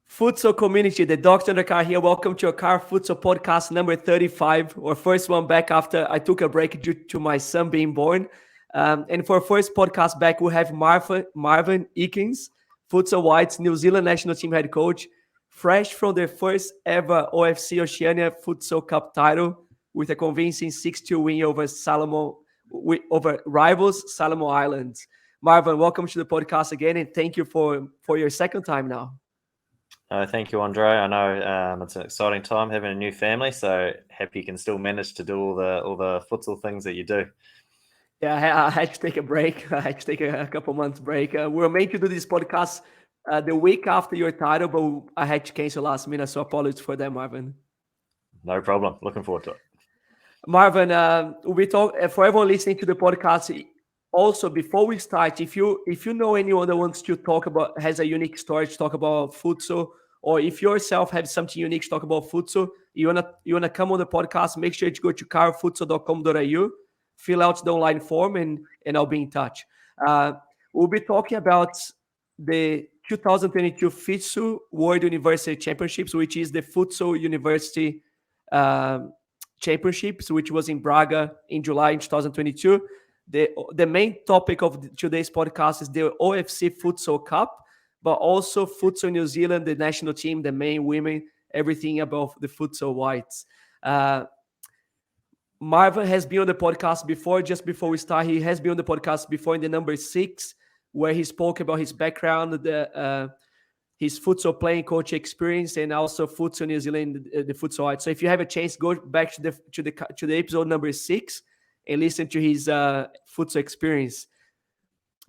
Futsal community, the Dr. Dakar here. Welcome to our Caro Futsal podcast number 35, our first one back after I took a break due to my son being born. And for our first podcast back, we have Marvin Eakins, Futsal Whites New Zealand national team head coach, fresh from their first ever OFC Oceania Futsal Cup title with a convincing 6-2 win over rivals Solomon Islands. Marvin, welcome to the podcast again, and thank you for your second time now. Thank you, Andre. I know it's an exciting time having a new family, so happy you can still manage to do all the futsal things that you do. Yeah, I had to take a break. I had to take a couple months break. We were meant to do this podcast the week after your title, but I had to cancel last minute, so apologies for that, Marvin. No problem. Looking forward to it. Marvin, we talk for everyone listening to the podcast. Also, before we start, if you know anyone that wants to talk about, has a unique story to talk about futsal, or if yourself have something unique to talk about futsal, you wanna come on the podcast, make sure to go to carofutsal.com.au, fill out the online form, and I'll be in touch. We'll be talking about the 2022 FISU World University Championships, which is the Futsal University Championships, which was in Braga in July in 2022. The main topic of today's podcast is the OFC Futsal Cup, but also Futsal New Zealand, the national team, the main women, everything about the Futsal Whites. Marvin has been on the podcast before. Just before we start, he has been on the podcast before in the number 6, where he spoke about his background, his futsal playing coach experience, and also Futsal New Zealand, the Futsal Whites. So if you have a chance, go back to the episode number 6 and listen to his futsal experience.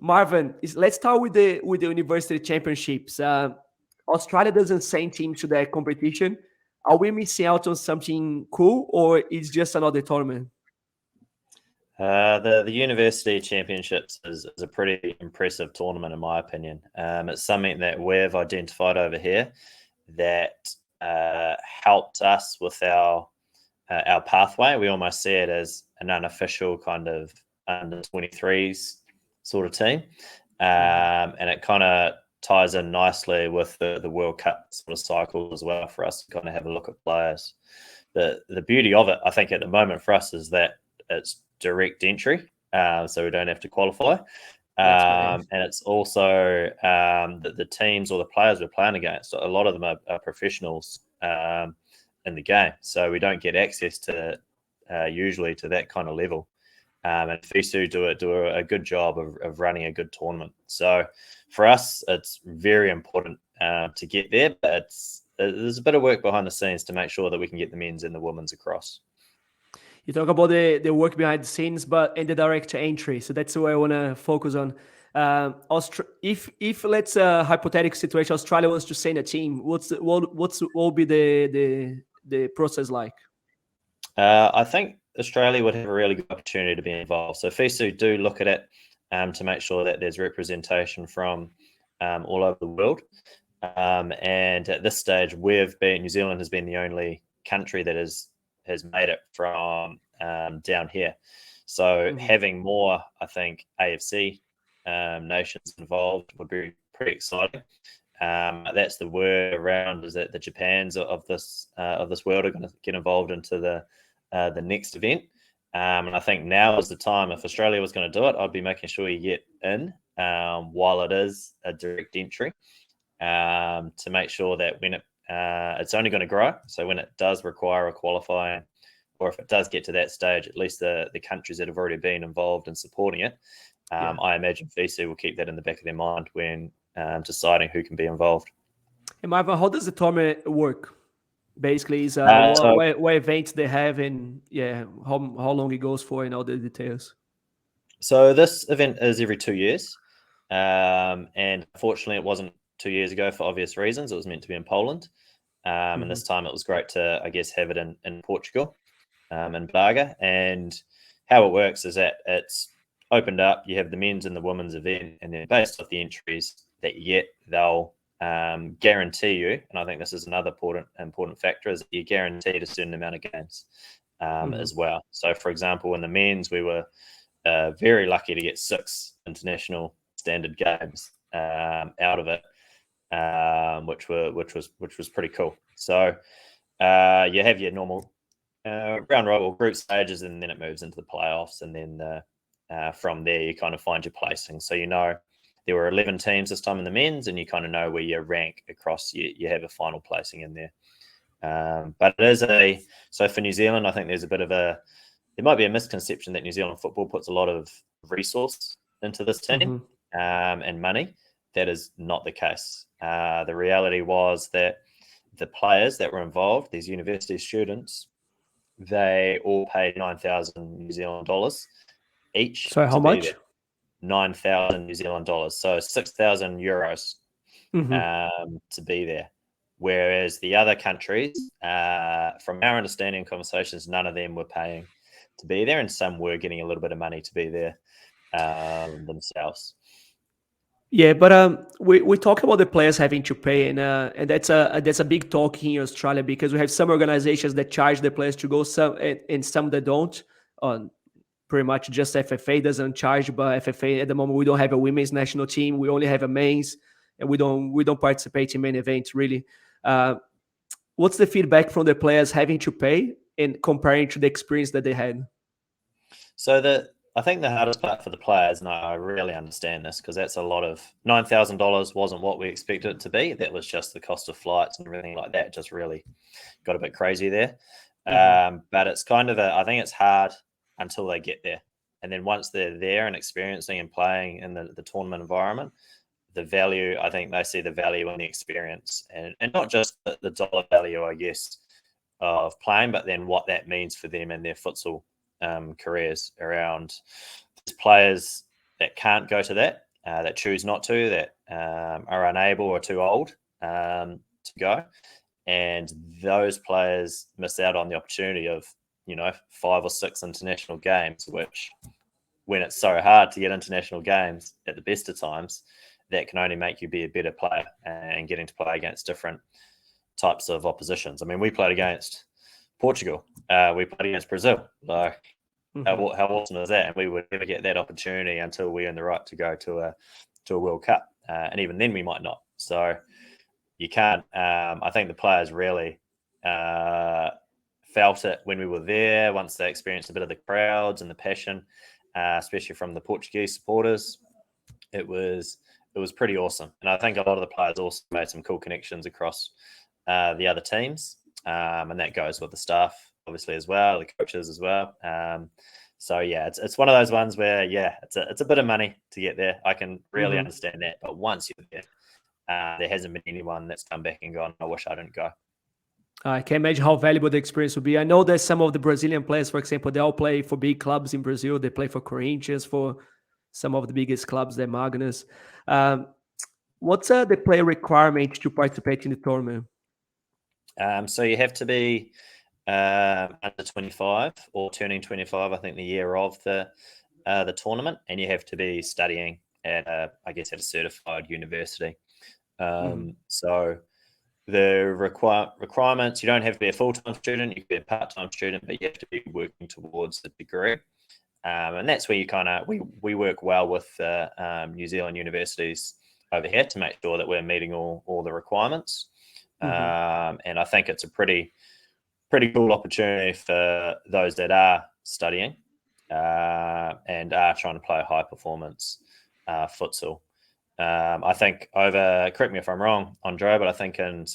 Marvin, let's start with the university championships. Australia doesn't send teams to that competition. Are we missing out on something cool, or is just another tournament? The university championships is a pretty impressive tournament, in my opinion. It's something that we've identified over here that helped us with our pathway. We almost see it as an unofficial kind of under 23s sort of team, and it kind of ties in nicely with the World Cup sort of cycle as well for us to kind of have a look at players. The beauty of it, I think, at the moment for us is that it's direct entry, so we don't have to qualify, and it's also the teams or the players we're playing against, a lot of them are professionals in the game, so we don't get access to usually to that kind of level, and FISU do a good job of running a good tournament. So for us, it's very important to get there, but there's a bit of work behind the scenes to make sure that we can get the men's and the women's across. You talk about the work behind the scenes, and the direct entry. So that's what I want to focus on. If let's hypothetical situation, Australia wants to send a team, what will be the process like? I think Australia would have a really good opportunity to be involved. So FISU do look at it to make sure that there's representation from all over the world. And at this stage, New Zealand has been the only country that has made it from down here. So having more, I think, AFC nations involved would be pretty exciting. That's the word around, is that the Japans of this world are going to get involved into the next event. And I think now is the time. If Australia was going to do it, I'd be making sure you get in while it is a direct entry, to make sure that when it's only going to grow. So when it does require a qualifying, or if it does get to that stage, at least the countries that have already been involved in supporting it, I imagine FISU will keep that in the back of their mind when deciding who can be involved. And Marvin, how does the tournament work? Basically, is what events they have, and how long it goes for, and all the details. So this event is every 2 years, and unfortunately, it wasn't 2 years ago for obvious reasons. It was meant to be in Poland, and this time it was great to, I guess, have it in Portugal, in Braga. And how it works is that it's opened up. You have the men's and the women's event, and then based off the entries that you get, they'll guarantee you, and I think this is another important factor, is that you're guaranteed a certain amount of games as well. So, for example, in the men's, we were very lucky to get 6 international standard games out of it. which was pretty cool. So you have your normal round robin group stages, and then it moves into the playoffs, and then from there you kind of find your placing. So there were 11 teams this time in the men's, and you kind of know where you rank across. You have a final placing in there. But it is so for New Zealand, I think there might be a misconception that New Zealand football puts a lot of resource into this team and money. That is not the case. The reality was that the players that were involved, these university students, they all paid 9,000 New Zealand dollars each. So how much? 9,000 New Zealand dollars. So 6,000 euros to be there. Whereas the other countries, from our understanding and conversations, none of them were paying to be there, and some were getting a little bit of money to be there themselves. Yeah, but we talk about the players having to pay, and that's a big talk here in Australia, because we have some organizations that charge the players to go, and some that don't. Pretty much just FFA doesn't charge, but FFA at the moment we don't have a women's national team. We only have a men's, and we don't participate in many events really. What's the feedback from the players having to pay and comparing to the experience that they had? So I think the hardest part for the players, and I really understand this, because that's a lot of $9,000 wasn't what we expected it to be. That was just the cost of flights and everything like that. Just really got a bit crazy there. But it's kind of I think it's hard until they get there. And then once they're there and experiencing and playing in the tournament environment, the value, I think they see the value in the experience, and not just the dollar value, I guess, of playing, but then what that means for them and their futsal careers. Around there's players that can't go to that choose not to, that are unable or too old to go. And those players miss out on the opportunity of 5 or 6 international games, which, when it's so hard to get international games at the best of times, that can only make you be a better player and getting to play against different types of oppositions. I mean, we played against Portugal. We played against Brazil. Like, how awesome is that? And we would never get that opportunity until we earn the right to go to a World Cup. And even then we might not. So you can't. I think the players really felt it when we were there, once they experienced a bit of the crowds and the passion, especially from the Portuguese supporters. It was pretty awesome. And I think a lot of the players also made some cool connections across the other teams. And that goes with the staff, obviously, as well, the coaches as well. So yeah, it's one of those ones where, yeah, it's a bit of money to get there. I can really understand that. But once you're there, there hasn't been anyone that's come back and gone, I wish I didn't go. I can imagine how valuable the experience would be. I know that some of the Brazilian players, for example, they all play for big clubs in Brazil. They play for Corinthians, for some of the biggest clubs, the Magnus. What's the player requirement to participate in the tournament? So you have to be under 25 or turning 25, I think, the year of the tournament, and you have to be studying at a certified university. So the requirements, you don't have to be a full-time student, you can be a part-time student, but you have to be working towards the degree. And that's where we work well with New Zealand universities over here to make sure that we're meeting all the requirements. And I think it's a pretty cool opportunity for those that are studying and are trying to play high performance futsal. I think correct me if I'm wrong, Andre, but I think in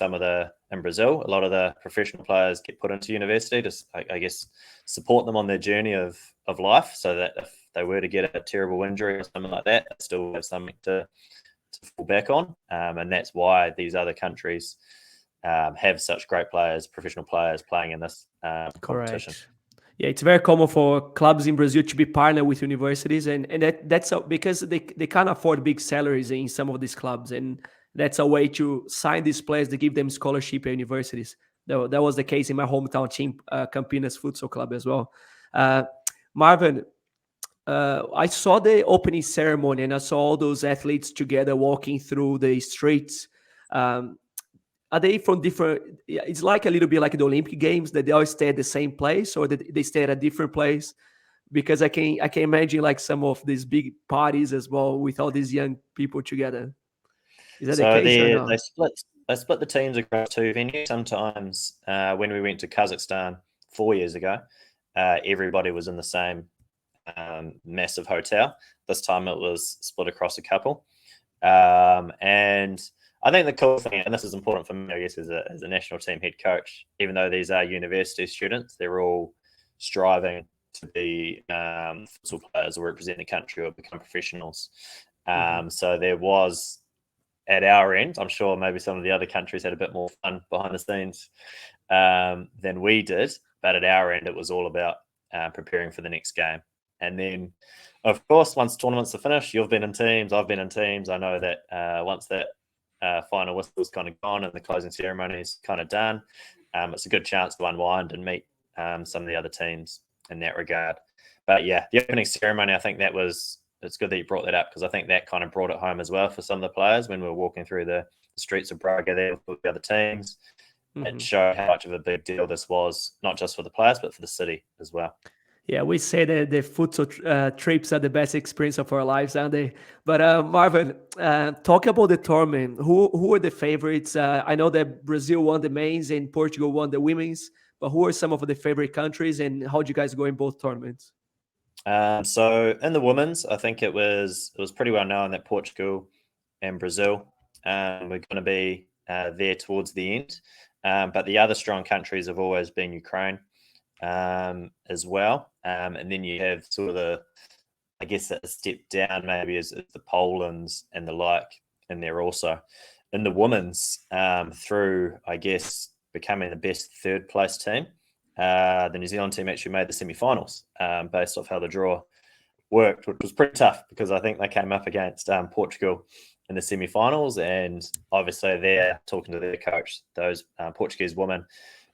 Brazil, a lot of the professional players get put into university to, I guess, support them on their journey of life, so that if they were to get a terrible injury or something like that, they still have something to fall back on. And that's why these other countries have such great players, professional players playing in this competition. Correct. Yeah, it's very common for clubs in Brazil to be partnered with universities, and that's because they can't afford big salaries in some of these clubs, and that's a way to sign these players to give them scholarship at universities. That was the case in my hometown team, Campinas Futsal Club as well. Marvin, I saw the opening ceremony, and I saw all those athletes together walking through the streets. Are they from different? It's like a little bit like the Olympic Games, that they all stay at the same place, or that they stay at a different place? Because I can imagine like some of these big parties as well with all these young people together. Is that the So case or they not? they split the teams across 2 venues. Sometimes when we went to Kazakhstan 4 years ago, everybody was in the same massive hotel. This time it was split across a couple. And I think the cool thing, and this is important for me, I guess, as a national team head coach, even though these are university students, they're all striving to be futsal players or represent the country or become professionals. So there was, at our end, I'm sure maybe some of the other countries had a bit more fun behind the scenes than we did, but at our end, it was all about preparing for the next game. And then, of course, once tournaments are finished, you've been in teams, I've been in teams. I know that once that final whistle is kind of gone and the closing ceremony is kind of done, it's a good chance to unwind and meet some of the other teams in that regard. But yeah, the opening ceremony, I think it's good that you brought that up, because I think that kind of brought it home as well for some of the players when we were walking through the streets of Braga there with the other teams. It showed how much of a big deal this was, not just for the players, but for the city as well. Yeah, we say that the futsal trips are the best experience of our lives, aren't they? But Marvin, talk about the tournament. Who are the favorites? I know that Brazil won the men's and Portugal won the women's, but who are some of the favorite countries, and how did you guys go in both tournaments? So in the women's, I think it was pretty well known that Portugal and Brazil were going to be there towards the end. But the other strong countries have always been Ukraine as well. And then you have sort of I guess a step down maybe is the Polands and the like in there also. In the women's, through, I guess, becoming the best third place team, the New Zealand team actually made the semi-finals based off how the draw worked, which was pretty tough because I think they came up against Portugal in the semi-finals, and obviously they're talking to their coach. Those Portuguese women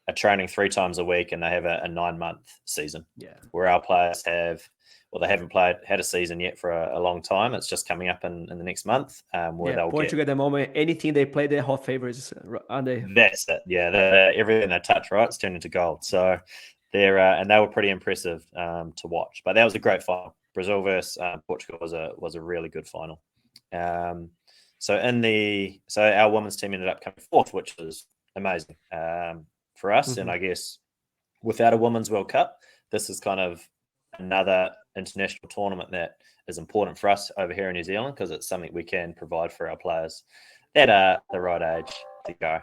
are training 3 times a week, and they have a 9-month season. Yeah, where our players they haven't had a season yet for a long time. It's just coming up in the next month, where they'll Portugal get. at the moment, anything they play, they're hot favorites, aren't they? That's it. Yeah, everything they touch, right, it's turned into gold. So they're and they were pretty impressive to watch. But that was a great final. Brazil versus Portugal was a really good final. So our women's team ended up coming 4th, which was amazing for us. And I guess without a Women's World Cup, this is kind of another international tournament that is important for us over here in New Zealand, because it's something we can provide for our players that are the right age to go.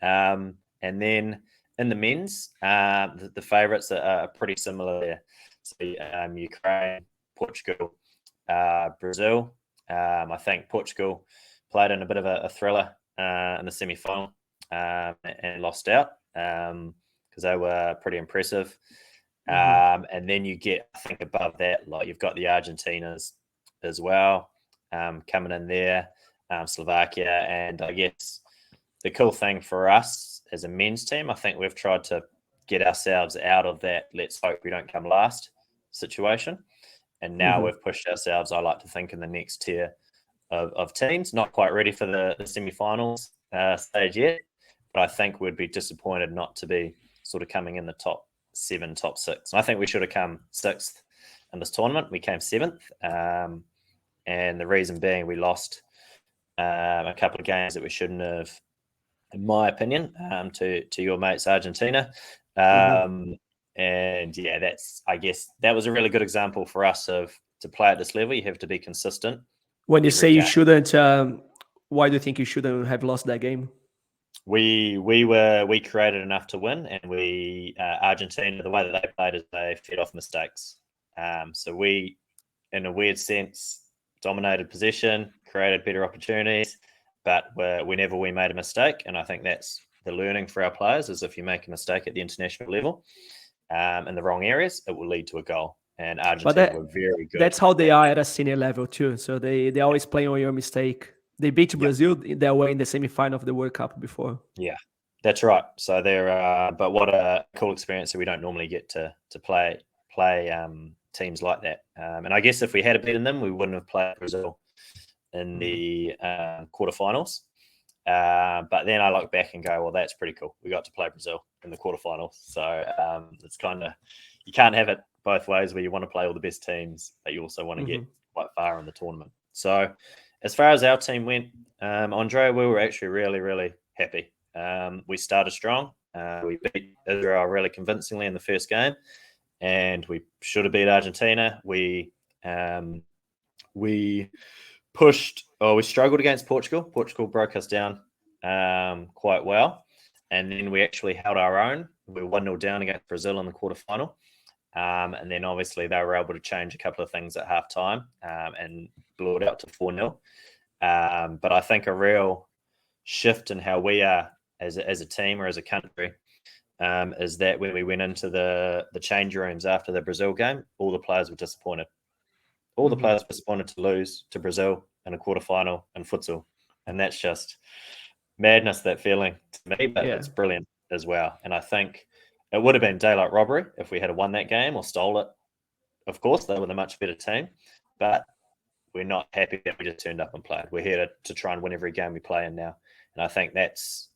And then in the men's, the favourites are pretty similar there. So Ukraine, Portugal, Brazil. I think Portugal played in a bit of a thriller in the semi-final and lost out because they were pretty impressive. And then you get, I think, above that, like you've got the Argentinas as well coming in there, Slovakia. And I guess the cool thing for us as a men's team, I think we've tried to get ourselves out of that let's hope we don't come last situation. And now we've pushed ourselves, I like to think, in the next tier of teams. Not quite ready for the semi-finals stage yet, but I think we'd be disappointed not to be sort of coming in the top 7, top 6. And I think we should have come 6th in this tournament. We came 7th. And the reason being we lost a couple of games that we shouldn't have, in my opinion, to your mates Argentina. And yeah, I guess that was a really good example for us to play at this level. You have to be consistent. When you say you shouldn't, why do you think you shouldn't have lost that game? We created enough to win, and Argentina, the way that they played is they fed off mistakes. So we, in a weird sense, dominated possession, created better opportunities, but whenever we made a mistake, and I think that's the learning for our players, is if you make a mistake at the international level in the wrong areas, it will lead to a goal. And Argentina were very good. That's how they are at a senior level too. So they always play on your mistake. They beat Brazil that way in the semi-final of the World Cup before. Yeah, that's right. So they're but what a cool experience that we don't normally get to play teams like that. And I guess if we had beaten them, we wouldn't have played Brazil in the quarterfinals. But then I look back and go, well, that's pretty cool. We got to play Brazil in the quarterfinals. So it's kind of, you can't have it both ways, where you want to play all the best teams, but you also want to get quite far in the tournament. So as far as our team went, Andre, we were actually really, really happy. We started strong. We beat Israel really convincingly in the first game, and we should have beat Argentina. We pushed, we struggled against Portugal. Portugal broke us down quite well. And then we actually held our own. We were 1-0 down against Brazil in the quarterfinal. And then obviously they were able to change a couple of things at halftime and blew it out to 4-0. But I think a real shift in how we are as a team or as a country is that when we went into the change rooms after the Brazil game, all the players were disappointed. All the players were disappointed to lose to Brazil in a quarterfinal in futsal. And that's just madness, that feeling to me, but it's brilliant as well. And I think it would have been daylight robbery if we had won that game or stole it. Of course, they were the much better team, but we're not happy that we just turned up and played. We're here to try and win every game we play in now. And I think that's,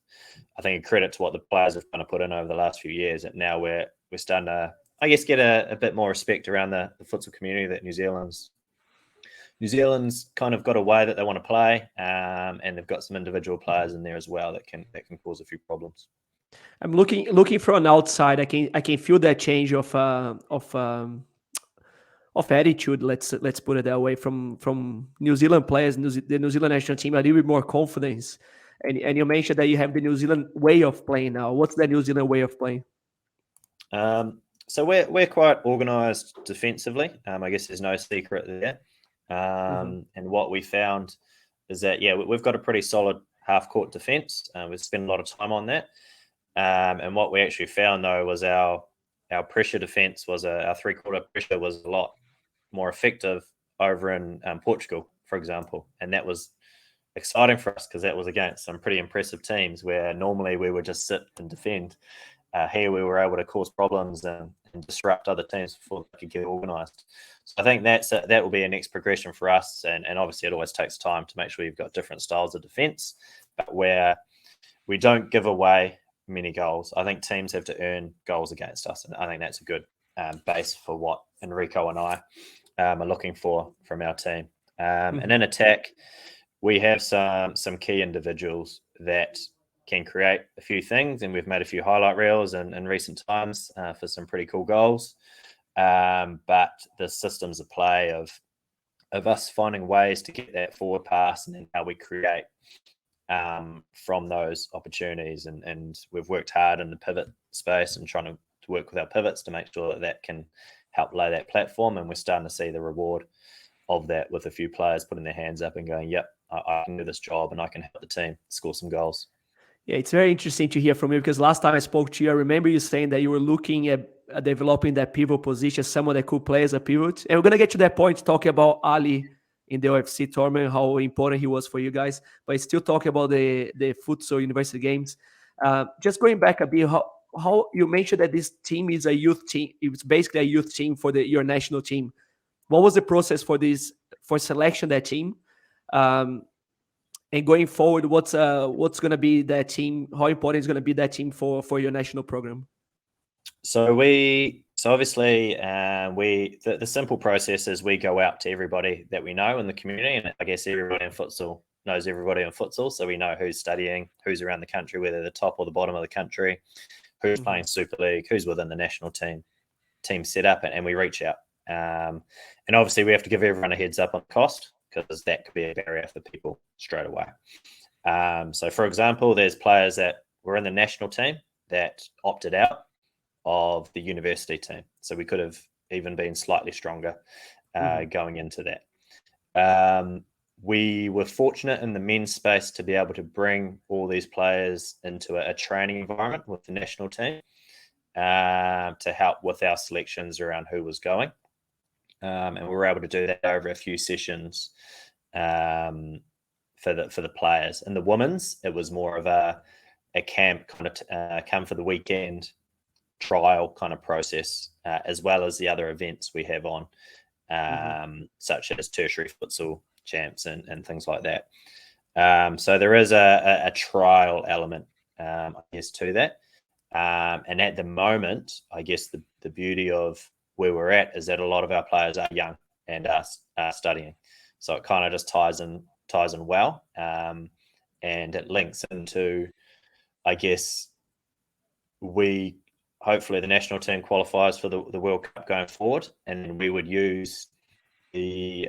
a credit to what the players have kind of put in over the last few years. And now we're starting to, I guess, get a bit more respect around the futsal community that New Zealand's kind of got a way that they want to play, and they've got some individual players in there as well that can cause a few problems. I'm looking from an outside. I can feel that change of attitude. Let's put it that way from New Zealand players, the New Zealand national team, a little bit more confidence. And you mentioned that you have the New Zealand way of playing now. What's the New Zealand way of playing? So we're quite organised defensively. I guess there's no secret there. And what we found is that, we've got a pretty solid half-court defence. We've spent a lot of time on that. And what we actually found, though, was our pressure defence our three-quarter pressure was a lot more effective over in Portugal, for example. And that was exciting for us because that was against some pretty impressive teams where normally we would just sit and defend. Here we were able to cause problems and disrupt other teams before they could get organised. So I think that will be a next progression for us. And obviously it always takes time to make sure you've got different styles of defence, but where we don't give away many goals. I think teams have to earn goals against us. And I think that's a good base for what Enrico and I are looking for from our team. And in attack, we have some key individuals that can create a few things, and we've made a few highlight reels in recent times for some pretty cool goals. But the systems of play of us finding ways to get that forward pass and then how we create from those opportunities. And we've worked hard in the pivot space and trying to work with our pivots to make sure that can help lay that platform. And we're starting to see the reward of that with a few players putting their hands up and going, yep, I can do this job and I can help the team score some goals. Yeah, it's very interesting to hear from you because last time I spoke to you, I remember you saying that you were looking at developing that pivot position, someone that could play as a pivot. And we're going to get to that point talking about Ali in the OFC tournament, how important he was for you guys. But still talking about the futsal university games. Just going back a bit, how you mentioned that this team is a youth team. It's basically a youth team for your national team. What was the process for selection that team? And going forward, what's going to be that team? How important is going to be that team for your national program? So obviously the simple process is we go out to everybody that we know in the community, and I guess everybody in futsal knows everybody in futsal, so we know who's studying, who's around the country, whether the top or the bottom of the country, who's playing Super League, who's within the national team setup, and we reach out. And obviously we have to give everyone a heads up on cost, because that could be a barrier for people straight away. So, for example, there's players that were in the national team that opted out of the university team. So we could have even been slightly stronger going into that. We were fortunate in the men's space to be able to bring all these players into a training environment with the national team to help with our selections around who was going. And we were able to do that over a few sessions for the players. And the women's, it was more of a camp kind of come for the weekend trial kind of process, as well as the other events we have on, such as tertiary futsal champs and things like that. So there is a trial element, I guess, to that. And at the moment, I guess the beauty of where we're at is that a lot of our players are young and are studying. So it kind of just ties ties in well, and it links into, I guess, hopefully the national team qualifies for the World Cup going forward, and we would use the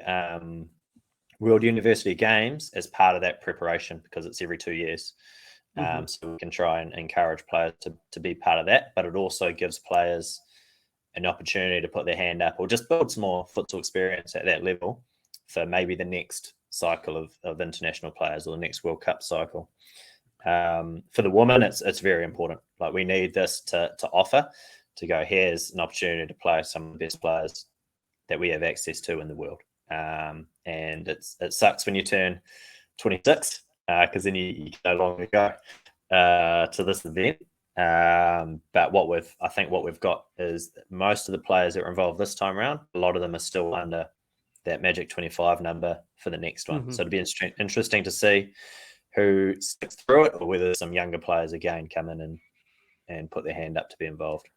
World University Games as part of that preparation because it's every 2 years. So we can try and encourage players to be part of that, but it also gives players an opportunity to put their hand up or just build some more futsal experience at that level for maybe the next cycle of international players or the next World Cup cycle. For the women, it's very important. Like, we need this to offer, to go, here's an opportunity to play some of the best players that we have access to in the world. And it sucks when you turn 26 because then you no longer go to this event. But what we've got is that most of the players that are involved this time around, a lot of them are still under that magic 25 number for the next one. So it'd be interesting to see who sticks through it, or whether some younger players again come in and put their hand up to be involved.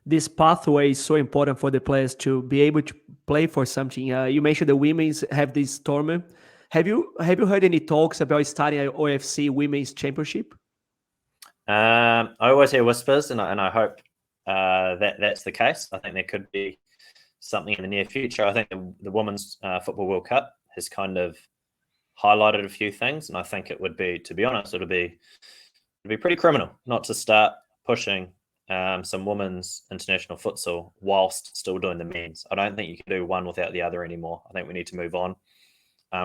This pathway is so important for the players to be able to play for something. You mentioned the women's have this tournament. Have you heard any talks about starting an OFC Women's Championship? I always hear whispers, and I hope that's the case. I think there could be something in the near future. I think the Women's Football World Cup has kind of highlighted a few things, and I think it would be, to be honest, it'd be pretty criminal not to start pushing some women's international futsal whilst still doing the men's. I don't think you can do one without the other anymore. I think we need to move on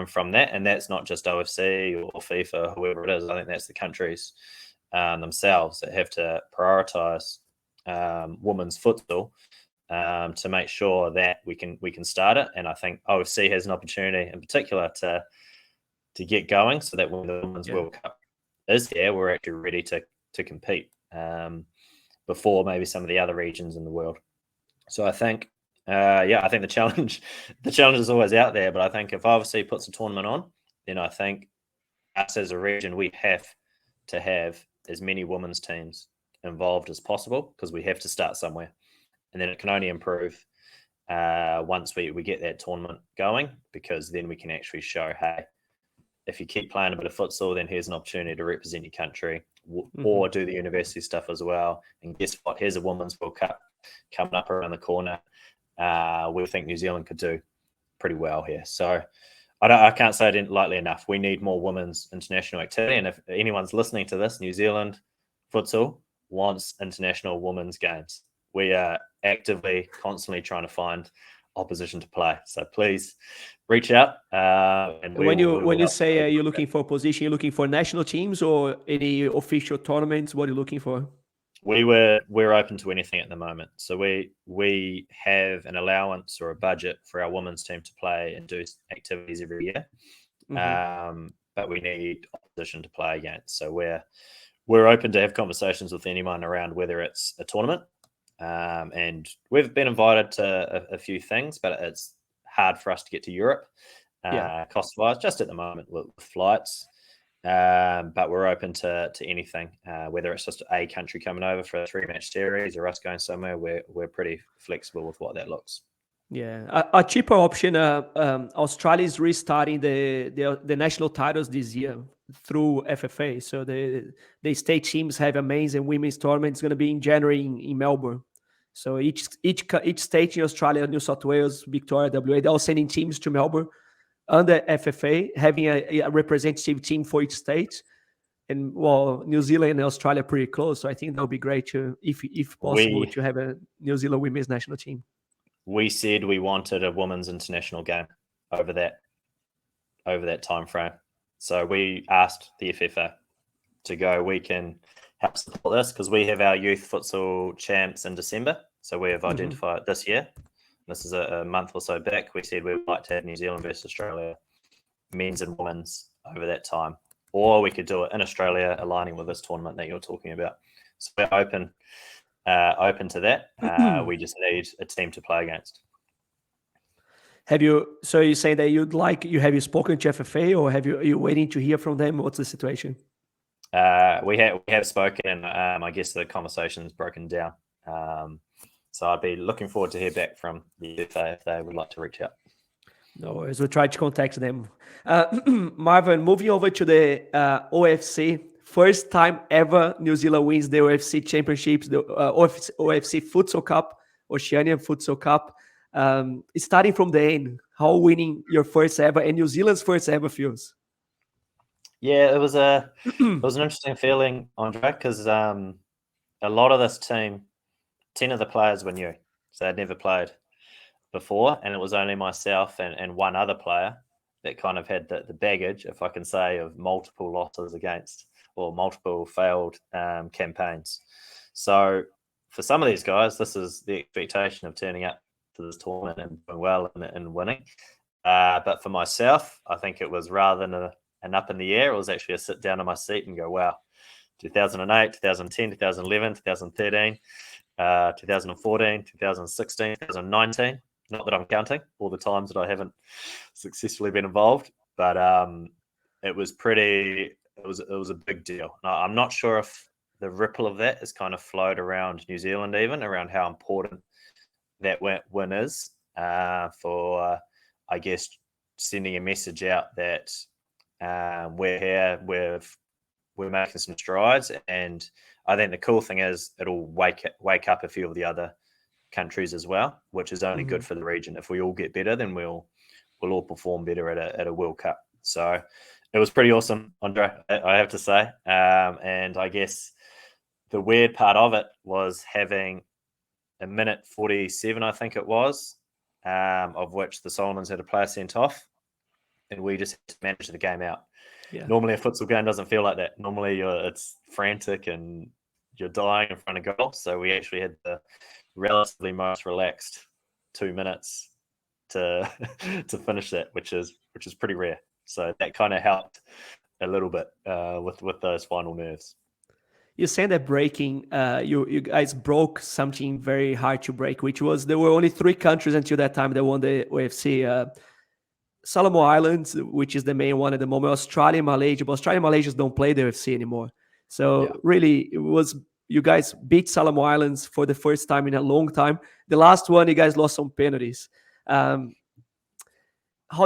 from that, and that's not just OFC or FIFA or whoever it is. I think that's the countries themselves that have to prioritise women's futsal to make sure that we can start it. And I think OFC has an opportunity in particular to get going, so that when the Women's World Cup is there, we're actually ready to compete before maybe some of the other regions in the world. So I think, I think the challenge is always out there. But I think if OFC puts a tournament on, then I think us as a region, we have to have as many women's teams involved as possible, because we have to start somewhere, and then it can only improve once we get that tournament going, because then we can actually show, hey, if you keep playing a bit of futsal, then here's an opportunity to represent your country or do the university stuff as well. And guess what? Here's a Women's World Cup coming up around the corner. We think New Zealand could do pretty well here. So I can't say it lightly enough. We need more women's international activity. And if anyone's listening to this, New Zealand futsal wants international women's games. We are actively, constantly trying to find opposition to play. So please reach out. And when you say you're looking for a position, you're looking for national teams or any official tournaments? What are you looking for? We're open to anything at the moment. So we have an allowance or a budget for our women's team to play and do activities every year. But we need opposition to play against. So we're open to have conversations with anyone around whether it's a tournament. And we've been invited to a few things, but it's hard for us to get to Europe cost-wise, just at the moment with flights. But we're open to anything, whether it's just a country coming over for a 3-match series or us going somewhere. We're pretty flexible with what that looks. Yeah, a cheaper option. Australia is restarting the national titles this year through FFA. So the state teams have a men's and women's tournament. It's going to be in January in Melbourne. So each state in Australia, New South Wales, Victoria, WA, they're all sending teams to Melbourne under FFA, having a representative team for each state. And New Zealand and Australia are pretty close. So I think that would be great if possible, to have a New Zealand women's national team. We said we wanted a women's international game over that time frame. So we asked the FFA to go, we can help support this, because we have our youth futsal champs in December. So we have identified this year. This is a month or so back. We said we would like to have New Zealand versus Australia, men's and women's, over that time. Or we could do it in Australia, aligning with this tournament that you're talking about. So we're open to that. We just need a team to play against. So you're saying that have you spoken to FFA, or are you waiting to hear from them? What's the situation? We have spoken. I guess the conversation's broken down. So I'd be looking forward to hear back from the FA if they would like to reach out. No worries. We'll try to contact them. Marvin, moving over to the OFC. First time ever New Zealand wins the OFC Championships, the OFC Futsal Cup, Oceania Futsal Cup. Starting from the end, how winning your first ever and New Zealand's first ever feels? Yeah, it was an interesting feeling, Andre, because a lot of this team, 10 of the players were new, so they'd never played before, and it was only myself and one other player that kind of had the baggage, if I can say, of multiple losses against or multiple failed campaigns. So for some of these guys, this is the expectation of turning up to this tournament and doing well and winning. But for myself, I think it was rather than an up in the air, it was actually a sit down in my seat and go, wow, 2008, 2010, 2011, 2013, 2014, 2016, 2019. Not that I'm counting all the times that I haven't successfully been involved, but it was a big deal. Now, I'm not sure if the ripple of that has kind of flowed around New Zealand, even around how important that win is for, I guess, sending a message out that we're here, we're making some strides, and I think the cool thing is it'll wake up a few of the other countries as well, which is only good for the region. If we all get better, then we'll all perform better at a World Cup. So it was pretty awesome, Andre, I have to say. And I guess the weird part of it was having a minute 47, I think it was, of which the Solomons had a player sent off, and we just had to manage the game out. Yeah. Normally a futsal game doesn't feel like that. Normally it's frantic and you're dying in front of goal. So we actually had the relatively most relaxed 2 minutes to finish that, which is pretty rare. So that kind of helped a little bit with those final nerves. You said that breaking, you guys broke something very hard to break, which was there were only 3 countries until that time that won the OFC. Solomon Islands, which is the main one at the moment, Australia and Malaysia, but Australia and Malaysia don't play the UFC anymore. So really, it was, you guys beat Solomon Islands for the first time in a long time. The last one, you guys lost some penalties. How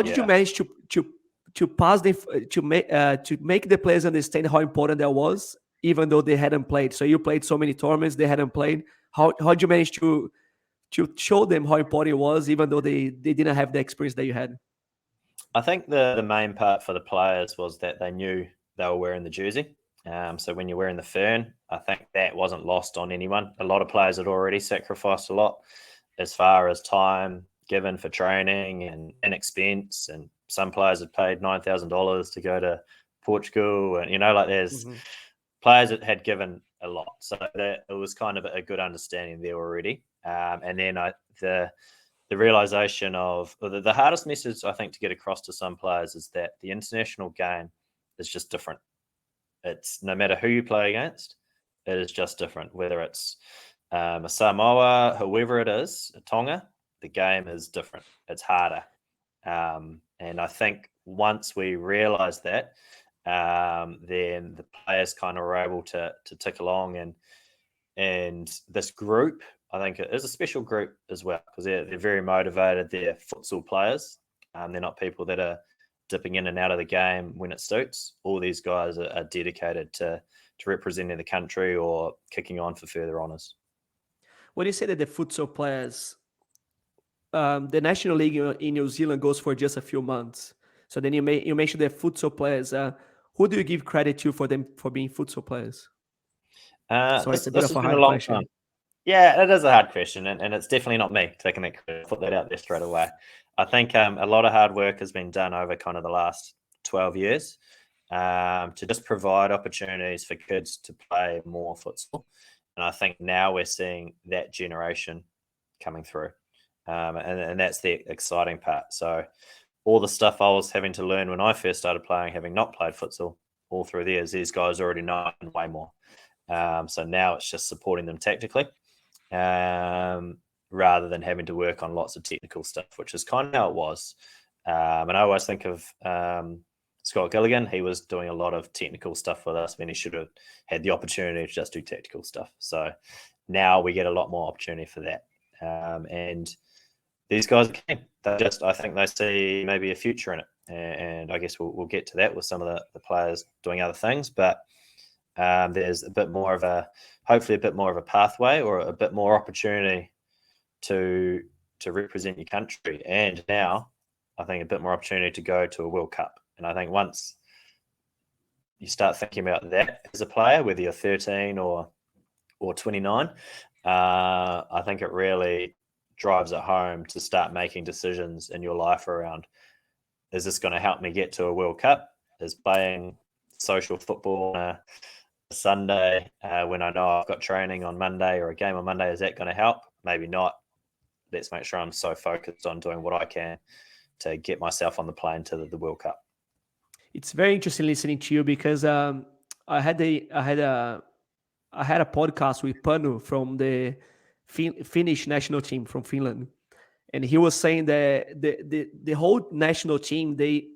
did you manage to pass to make the players understand how important that was, even though they hadn't played? So you played so many tournaments, they hadn't played. How did you manage to show them how important it was, even though they didn't have the experience that you had? I think the main part for the players was that they knew they were wearing the jersey. So when you're wearing the fern, I think that wasn't lost on anyone. A lot of players had already sacrificed a lot as far as time given for training and expense. And some players had paid $9,000 to go to Portugal. And, there's players that had given a lot. So that it was kind of a good understanding there already. And then the realization of the hardest message, I think, to get across to some players is that the international game is just different. It's no matter who you play against, it is just different. Whether it's a Samoa, whoever it is, a Tonga, the game is different. It's harder. And I think once we realized that, then the players kind of were able to tick along, and this group, I think it is a special group as well, because they're very motivated. They're futsal players. They're not people that are dipping in and out of the game when it suits. All these guys are dedicated to representing the country or kicking on for further honours. When you say that the futsal players, the National League in New Zealand goes for just a few months. So then you mentioned the futsal players. Who do you give credit to for being futsal players? It's a bit of a hard question. Time. Yeah, it is a hard question, and it's definitely not me taking that credit. Put that out there straight away. I think a lot of hard work has been done over kind of the last 12 years to just provide opportunities for kids to play more futsal. And I think now we're seeing that generation coming through. And that's the exciting part. So all the stuff I was having to learn when I first started playing, having not played futsal all through the years, these guys already know way more. So now it's just supporting them tactically. Rather than having to work on lots of technical stuff, which is kind of how it was. And I always think of Scott Gilligan. He was doing a lot of technical stuff with us when he should have had the opportunity to just do tactical stuff. So now we get a lot more opportunity for that. And these guys I think they see maybe a future in it, and I guess we'll get to that with some of the players doing other things, but there's a bit more of hopefully a bit more of a pathway or a bit more opportunity to represent your country, and now I think a bit more opportunity to go to a World Cup. And I think once you start thinking about that as a player, whether you're 13 or 29, I think it really drives it home to start making decisions in your life around, is this going to help me get to a World Cup? Is playing social football on a Sunday when I know I've got training on Monday or a game on Monday, is that going to help? Maybe not. Let's make sure I'm so focused on doing what I can to get myself on the plane to the World Cup. It's very interesting listening to you because I had a podcast with Panu from the Finnish national team from Finland, and he was saying that the whole national team they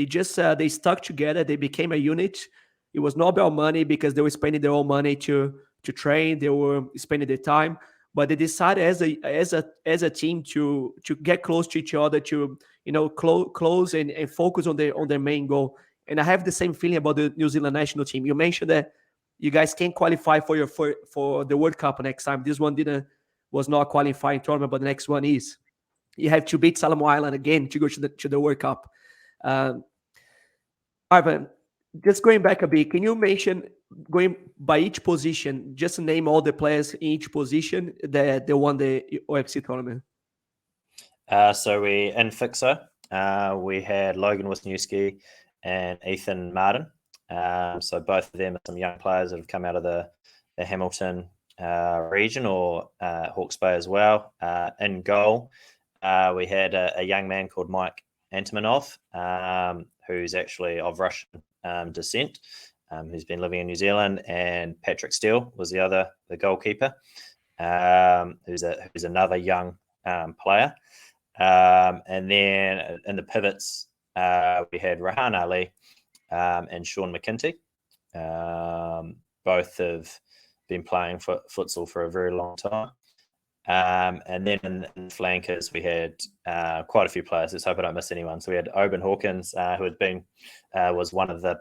just they stuck together, they became a unit. It was not about money because they were spending their own money to train, they were spending their time, but they decided as a team to get close to each other, to close and focus on their main goal. And I have the same feeling about the New Zealand national team. You mentioned that you guys can qualify for the World Cup next time. This one was not a qualifying tournament, but the next one is. You have to beat Solomon Island again to go to the World Cup. Marvin, just going back a bit, can you mention, going by each position, just name all the players in each position that they won the OFC tournament? So in FISU, we had Logan Wisniewski and Ethan Martin. So both of them are some young players that have come out of the Hamilton region, or Hawke's Bay as well. In goal, we had a young man called Mike Antimonov, who's actually of Russian descent, who's been living in New Zealand, and Patrick Steele was the goalkeeper, who's another young player. And then in the pivots, we had Rahan Ali and Sean McKinty. Both have been playing futsal for a very long time. And then in the flankers, we had quite a few players. Let's hope I don't miss anyone. So we had Oban Hawkins, who had been was one of the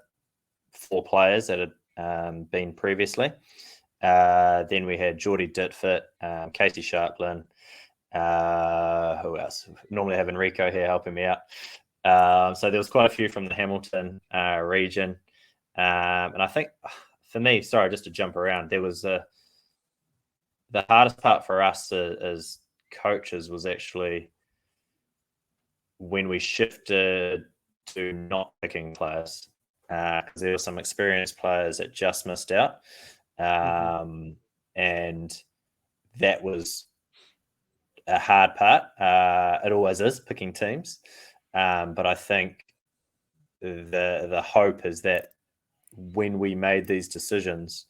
4 players that had been previously. Then we had Geordie Ditfit, Casey Sharplin. Who else? Normally have Enrico here helping me out. So there was quite a few from the Hamilton region. And I think for me, sorry, just to jump around, there was the hardest part for us as coaches was actually when we shifted to not picking players, because there were some experienced players that just missed out. And that was a hard part. It always is, picking teams. But I think the hope is that when we made these decisions,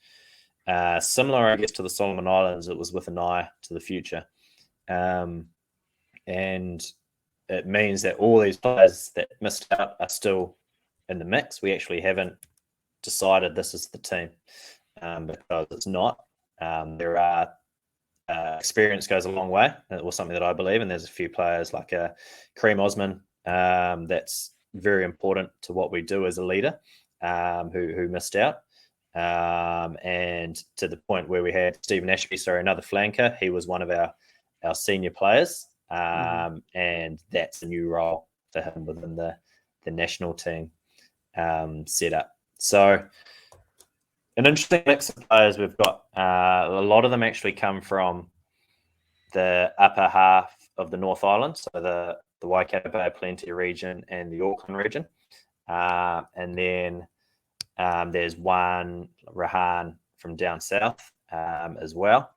similar, I guess, to the Solomon Islands, it was with an eye to the future. And it means that all these players that missed out are still in the mix. We actually haven't decided this is the team, because it's not. There are experience goes a long way. It was something that I believe, and there's a few players like Kareem Osman that's very important to what we do as a leader, who missed out. And to the point where we had Stephen Ashby, another flanker. He was one of our senior players, and that's a new role for him within the national team setup. So an interesting mix of players we've got. A lot of them actually come from the upper half of the North Island, so the Waikato Bay Plenty region and the Auckland region. And then there's one, Rahan, from down south as well.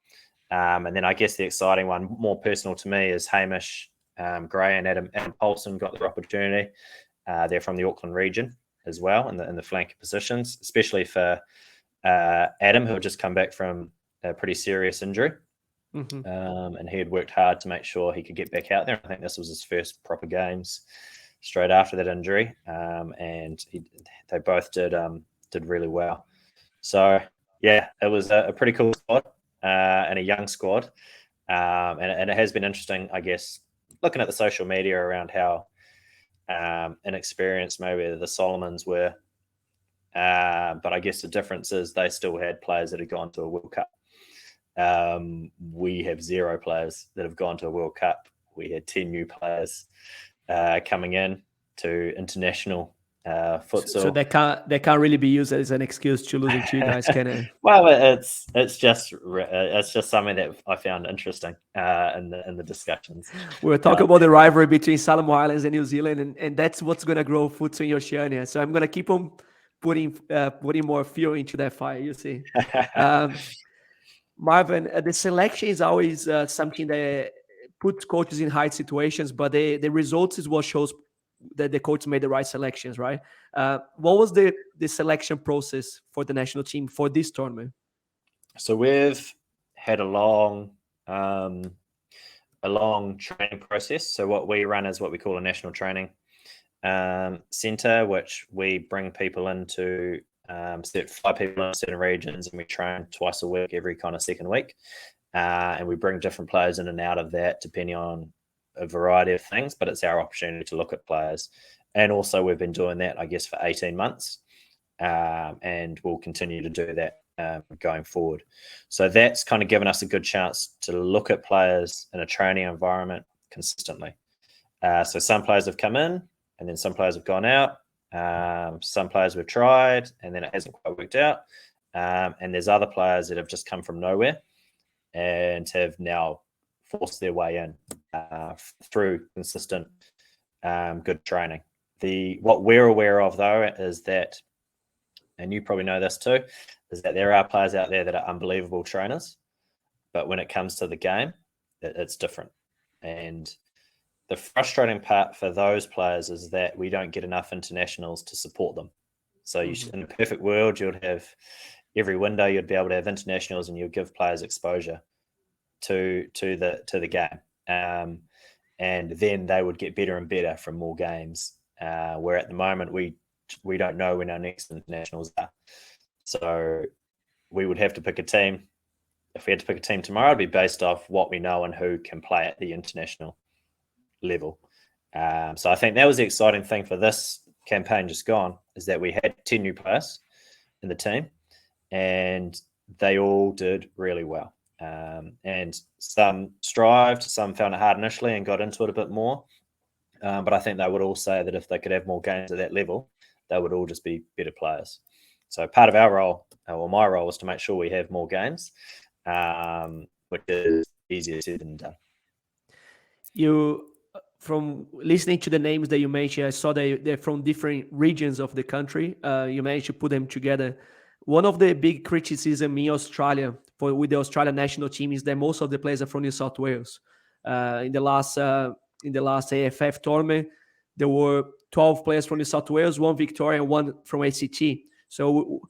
And then I guess the exciting one, more personal to me, is Hamish Gray and Adam Paulson got their opportunity. They're from the Auckland region as well in the flanker positions, especially for Adam, who had just come back from a pretty serious injury. And he had worked hard to make sure he could get back out there. I think this was his first proper games straight after that injury. And they both did really well. So, yeah, it was a pretty cool squad and a young squad. And it has been interesting, I guess, looking at the social media around how inexperienced maybe the Solomons were. But I guess the difference is they still had players that had gone to a World Cup. We have 0 players that have gone to a World Cup. We had 10 new players coming in to international futsal. So they can't really be used as an excuse to losing to you guys, can it? Well, it's just something that I found interesting in the discussions. We're talking about the rivalry between Solomon Islands and New Zealand, and that's what's going to grow futsal in Oceania. So I'm going to keep on putting more fuel into that fire. You see, Marvin, the selection is always something that puts coaches in hard situations, but the results is what shows that the coach made the right selections, right? What was the selection process for the national team for this tournament? So we've had a long training process. So what we run is what we call a national training center, which we bring people into, fly people in certain regions, and we train twice a week, every kind of second week. And we bring different players in and out of that depending on a variety of things, but it's our opportunity to look at players. And also we've been doing that, I guess, for 18 months, and we'll continue to do that going forward. So that's kind of given us a good chance to look at players in a training environment consistently. So some players have come in and then some players have gone out. Some players we've tried and then it hasn't quite worked out. And there's other players that have just come from nowhere and have now forced their way in through consistent, good training. What we're aware of, though, is that, and you probably know this too, is that there are players out there that are unbelievable trainers, but when it comes to the game, it's different. And the frustrating part for those players is that we don't get enough internationals to support them. So in a perfect world, you'd have every window, you'd be able to have internationals and you'd give players exposure to the game, and then they would get better and better from more games. Where at the moment we don't know when our next internationals are, so we would have to pick a team. If we had to pick a team tomorrow, it'd be based off what we know and who can play at the international level. So I think that was the exciting thing for this campaign just gone, is that we had 10 new players in the team, and they all did really well. And some strived, some found it hard initially and got into it a bit more. But I think they would all say that if they could have more games at that level, they would all just be better players. So part of our role, or my role, was to make sure we have more games, which is easier said than done. From listening to the names that you mentioned, I saw that they're from different regions of the country. You managed to put them together. One of the big criticism in Australia with the Australian national team is that most of the players are from New South Wales. In the last AFF tournament, there were 12 players from New South Wales, 1 Victoria, and 1 from ACT. So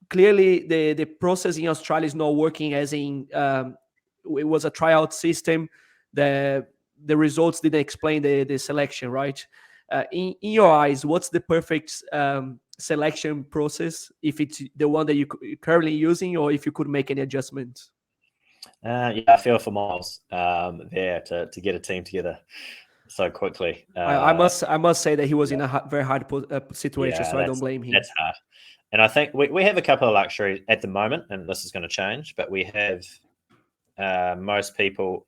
clearly, the process in Australia is not working as in it was a tryout system. The results didn't explain the selection, right? In your eyes, what's the perfect selection process, if it's the one that you're currently using, or if you could make any adjustments? Yeah, I feel for Miles there to get a team together so quickly. I must say that he was in a very hard situation, so I don't blame him. That's hard. And I think we have a couple of luxuries at the moment, and this is going to change, but we have most people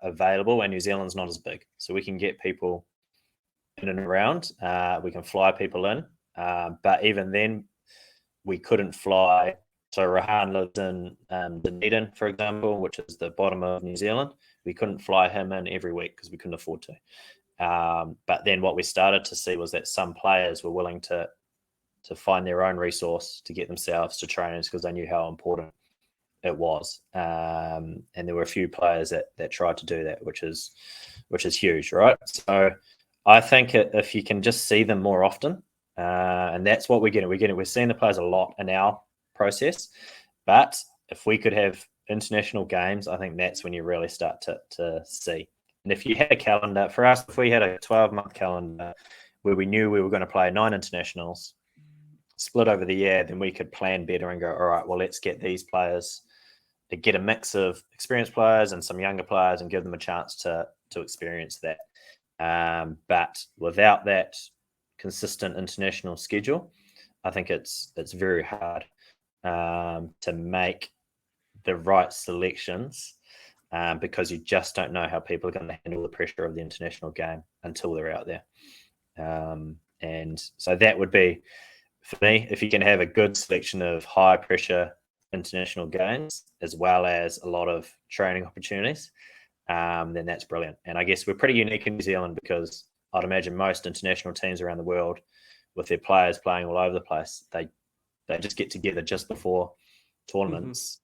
available, and New Zealand's not as big. So we can get people in and around. We can fly people in. But even then, we couldn't fly. So Rahan lived in Dunedin, for example, which is the bottom of New Zealand. We couldn't fly him in every week because we couldn't afford to. But then what we started to see was that some players were willing to find their own resource to get themselves to trainings because they knew how important it was. And there were a few players that tried to do that, which is huge, right? So I think if you can just see them more often, and that's what we're getting. We're seeing the players a lot in our process, but if we could have international games, I think that's when you really start to see. And if you had a calendar, for us, if we had a 12-month calendar where we knew we were going to play 9 internationals split over the year, then we could plan better and go, all right, well, let's get these players get a mix of experienced players and some younger players and give them a chance to experience that. But without that consistent international schedule, I think it's very hard to make the right selections because you just don't know how people are going to handle the pressure of the international game until they're out there. And so that would be, for me, if you can have a good selection of high pressure international games as well as a lot of training opportunities, then that's brilliant. And I guess we're pretty unique in New Zealand because I'd imagine most international teams around the world, with their players playing all over the place, they just get together just before tournaments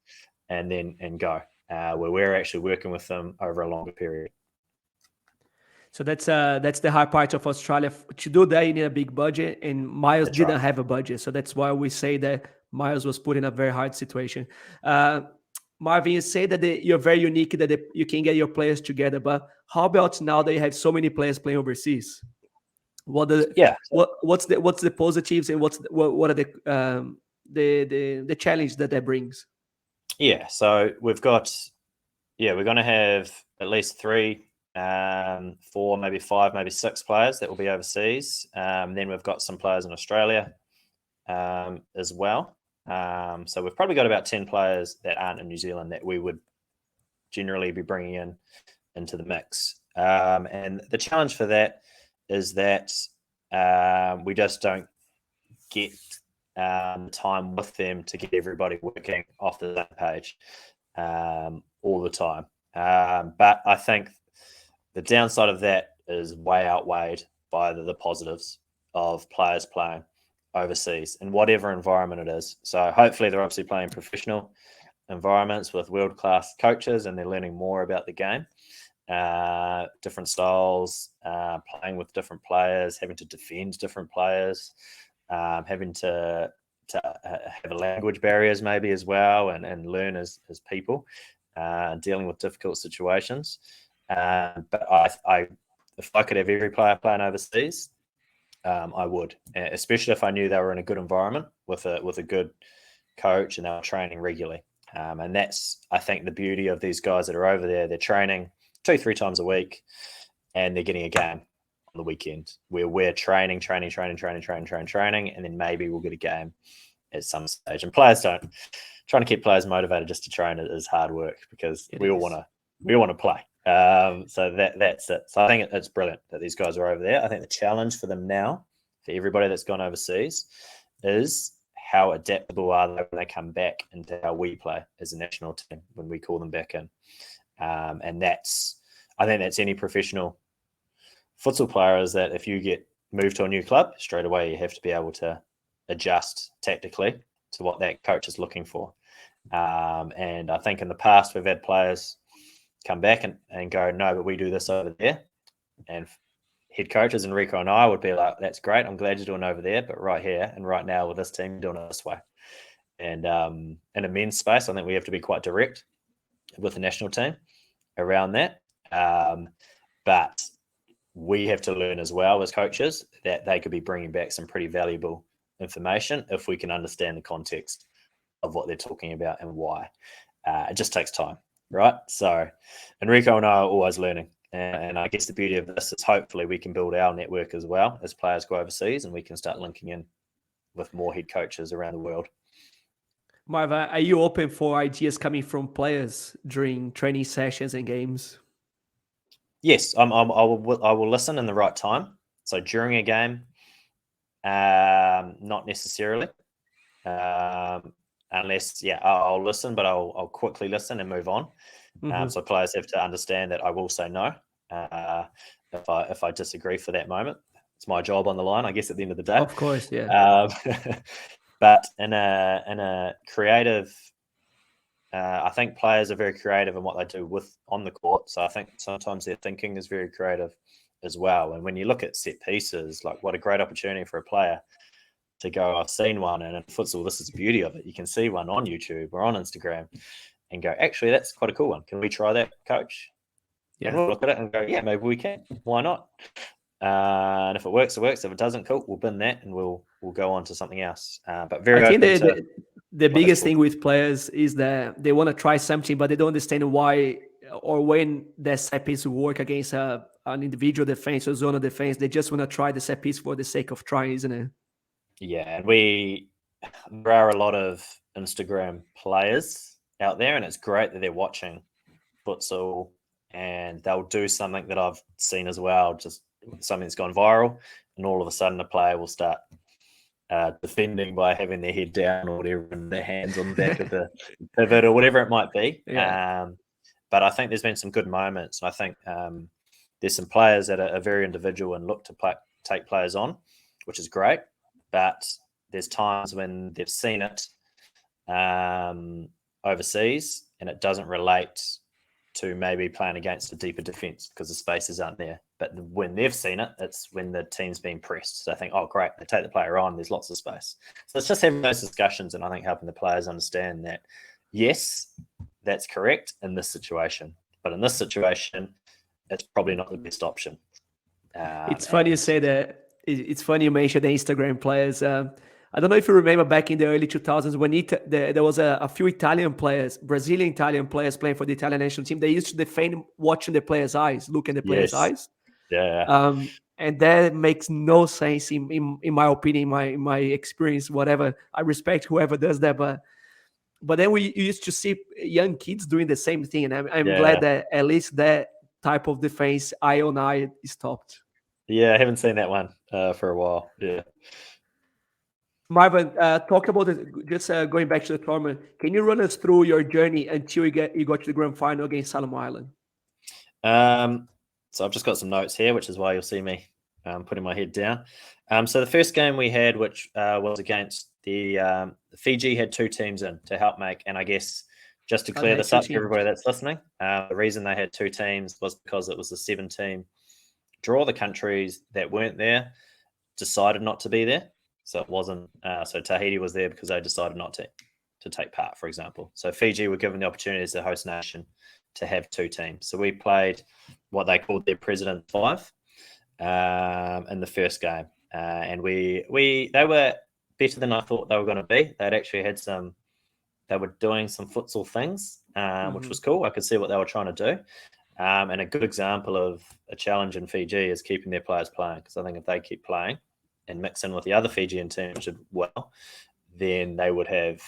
and go, where we're actually working with them over a longer period. So that's the hard part of Australia. To do that, you need a big budget, and Miles didn't have a budget. So that's why we say that Miles was put in a very hard situation. Marvin, you say that you're very unique, that you can get your players together. But how about now that you have so many players playing overseas? What's the positives and what are the challenge that brings? Yeah, so we're going to have at least 3, 4, maybe 5, maybe 6 players that will be overseas. Then we've got some players in Australia as well. So we've probably got about 10 players that aren't in New Zealand that we would generally be bringing into the mix. And the challenge for that is that we just don't get time with them to get everybody working off the same page all the time. But I think the downside of that is way outweighed by the positives of players playing overseas in whatever environment it is. So hopefully they're obviously playing professional environments with world-class coaches and they're learning more about the game, different styles, playing with different players, having to defend different players, having to have language barriers maybe as well and learn as people, dealing with difficult situations. But if I could have every player playing overseas, I would, especially if I knew they were in a good environment with a good coach and they were training regularly. And that's, I think, the beauty of these guys that are over there. They're training 2-3 times a week and they're getting a game on the weekend where we're training, and then maybe we'll get a game at some stage. And players trying to keep players motivated just to train is hard work because we all want to play. So that's it. So I think it's brilliant that these guys are over there. I think the challenge for them now, for everybody that's gone overseas, is how adaptable are they when they come back into how we play as a national team when we call them back in. And I think that's any professional futsal player, is that if you get moved to a new club, straight away you have to be able to adjust tactically to what that coach is looking for. And I think in the past we've had players come back and go, no, but we do this over there. And head coaches, Enrico and I, would be like, that's great, I'm glad you're doing over there, but right here and right now with this team, you're doing it this way. And in a men's space, I think we have to be quite direct with the national team around that. But we have to learn as well as coaches that they could be bringing back some pretty valuable information if we can understand the context of what they're talking about and why. It just takes time, right? So Enrico and I are always learning. And I guess the beauty of this is hopefully we can build our network as well as players go overseas and we can start linking in with more head coaches around the world. Marv, are you open for ideas coming from players during training sessions and games? Yes, I will listen in the right time. So during a game, not necessarily. Unless, I'll listen, but I'll quickly listen and move on. So players have to understand that I will say no if I disagree for that moment. It's my job on the line, I guess, at the end of the day. Of course, yeah. But in a creative, I think players are very creative in what they do on the court. So I think sometimes their thinking is very creative as well. And when you look at set pieces, like what a great opportunity for a player to go, I've seen one, and in futsal, this is the beauty of it. You can see one on YouTube or on Instagram and go, actually, that's quite a cool one. Can we try that, coach? Yeah. And we'll look at it and go, yeah, maybe we can. Why not? And if it works, it works. If it doesn't, cool, we'll bin that and we'll go on to something else. But very open to the biggest thing with players is that they want to try something, but they don't understand why or when the set piece will work against an individual defense or zone of defense. They just want to try the set piece for the sake of trying, isn't it? Yeah, and there are a lot of Instagram players out there, and it's great that they're watching futsal, and they'll do something that I've seen as well, just something that's gone viral, and all of a sudden a player will start defending by having their head down or whatever, and their hands on the back of the pivot or whatever it might be. Yeah. But I think there's been some good moments. And I think there's some players that are very individual and look to take players on, which is great. But there's times when they've seen it overseas and it doesn't relate to maybe playing against a deeper defense because the spaces aren't there. But when they've seen it, it's when the team's being pressed. So I think, oh, great, they take the player on, there's lots of space. So it's just having those discussions and I think helping the players understand that, yes, that's correct in this situation. But in this situation, it's probably not the best option. It's funny you say that. It's funny you mentioned the Instagram players. I don't know if you remember back in the early 2000s when there was a few Italian players, Brazilian Italian players playing for the Italian national team. They used to defend watching the players' eyes, look at the players' eyes. Yeah. And that makes no sense in my opinion, in my experience, whatever. I respect whoever does that, but then we used to see young kids doing the same thing, and I'm glad that at least that type of defense, eye on eye, is stopped. Yeah, I haven't seen that one for a while. Yeah. Marvin, talk about it. Just going back to the tournament. Can you run us through your journey until you got to the grand final against Solomon Island? So I've just got some notes here, which is why you'll see me putting my head down. So the first game we had, which was against the Fiji, had 2 teams in to help make, and I guess just to clear this up for everybody that's listening, the reason they had 2 teams was because it was a 7-team draw. The countries that weren't there decided not to be there. So it wasn't. So Tahiti was there because they decided not to take part, for example. So Fiji were given the opportunity as the host nation to have 2 teams. So we played what they called their President 5 in the first game, and they were better than I thought they were going to be. They'd actually had they were doing some futsal things, which was cool. I could see what they were trying to do. And a good example of a challenge in Fiji is keeping their players playing, because I think if they keep playing and mix in with the other Fijian teams well, then they would have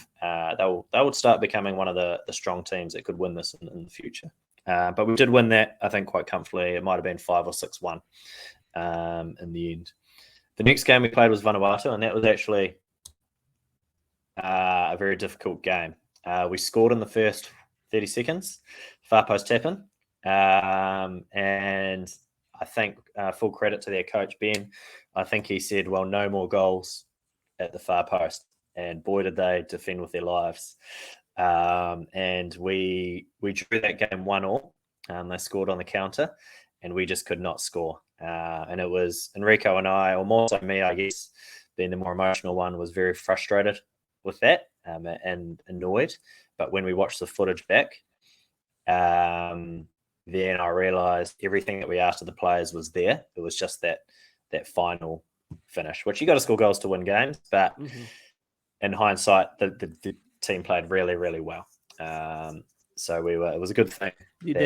they would start becoming one of the strong teams that could win this in the future. But we did win that, I think, quite comfortably. It might have been 5 or 6-1 in the end. The next game we played was Vanuatu, and that was actually a very difficult game. We scored in the first 30 seconds, far post tap-in, and I think full credit to their coach, Ben. I think he said, well, no more goals at the far post. And boy, did they defend with their lives. And we drew that game 1-1. They scored on the counter, and we just could not score. And it was Enrico and I, or more so me, I guess, being the more emotional one, was very frustrated with that and annoyed. But when we watched the footage back, then I realised everything that we asked of the players was there. It was just that final finish, which you got to score goals to win games. But in hindsight, the team played really, really well. So it was a good thing. Did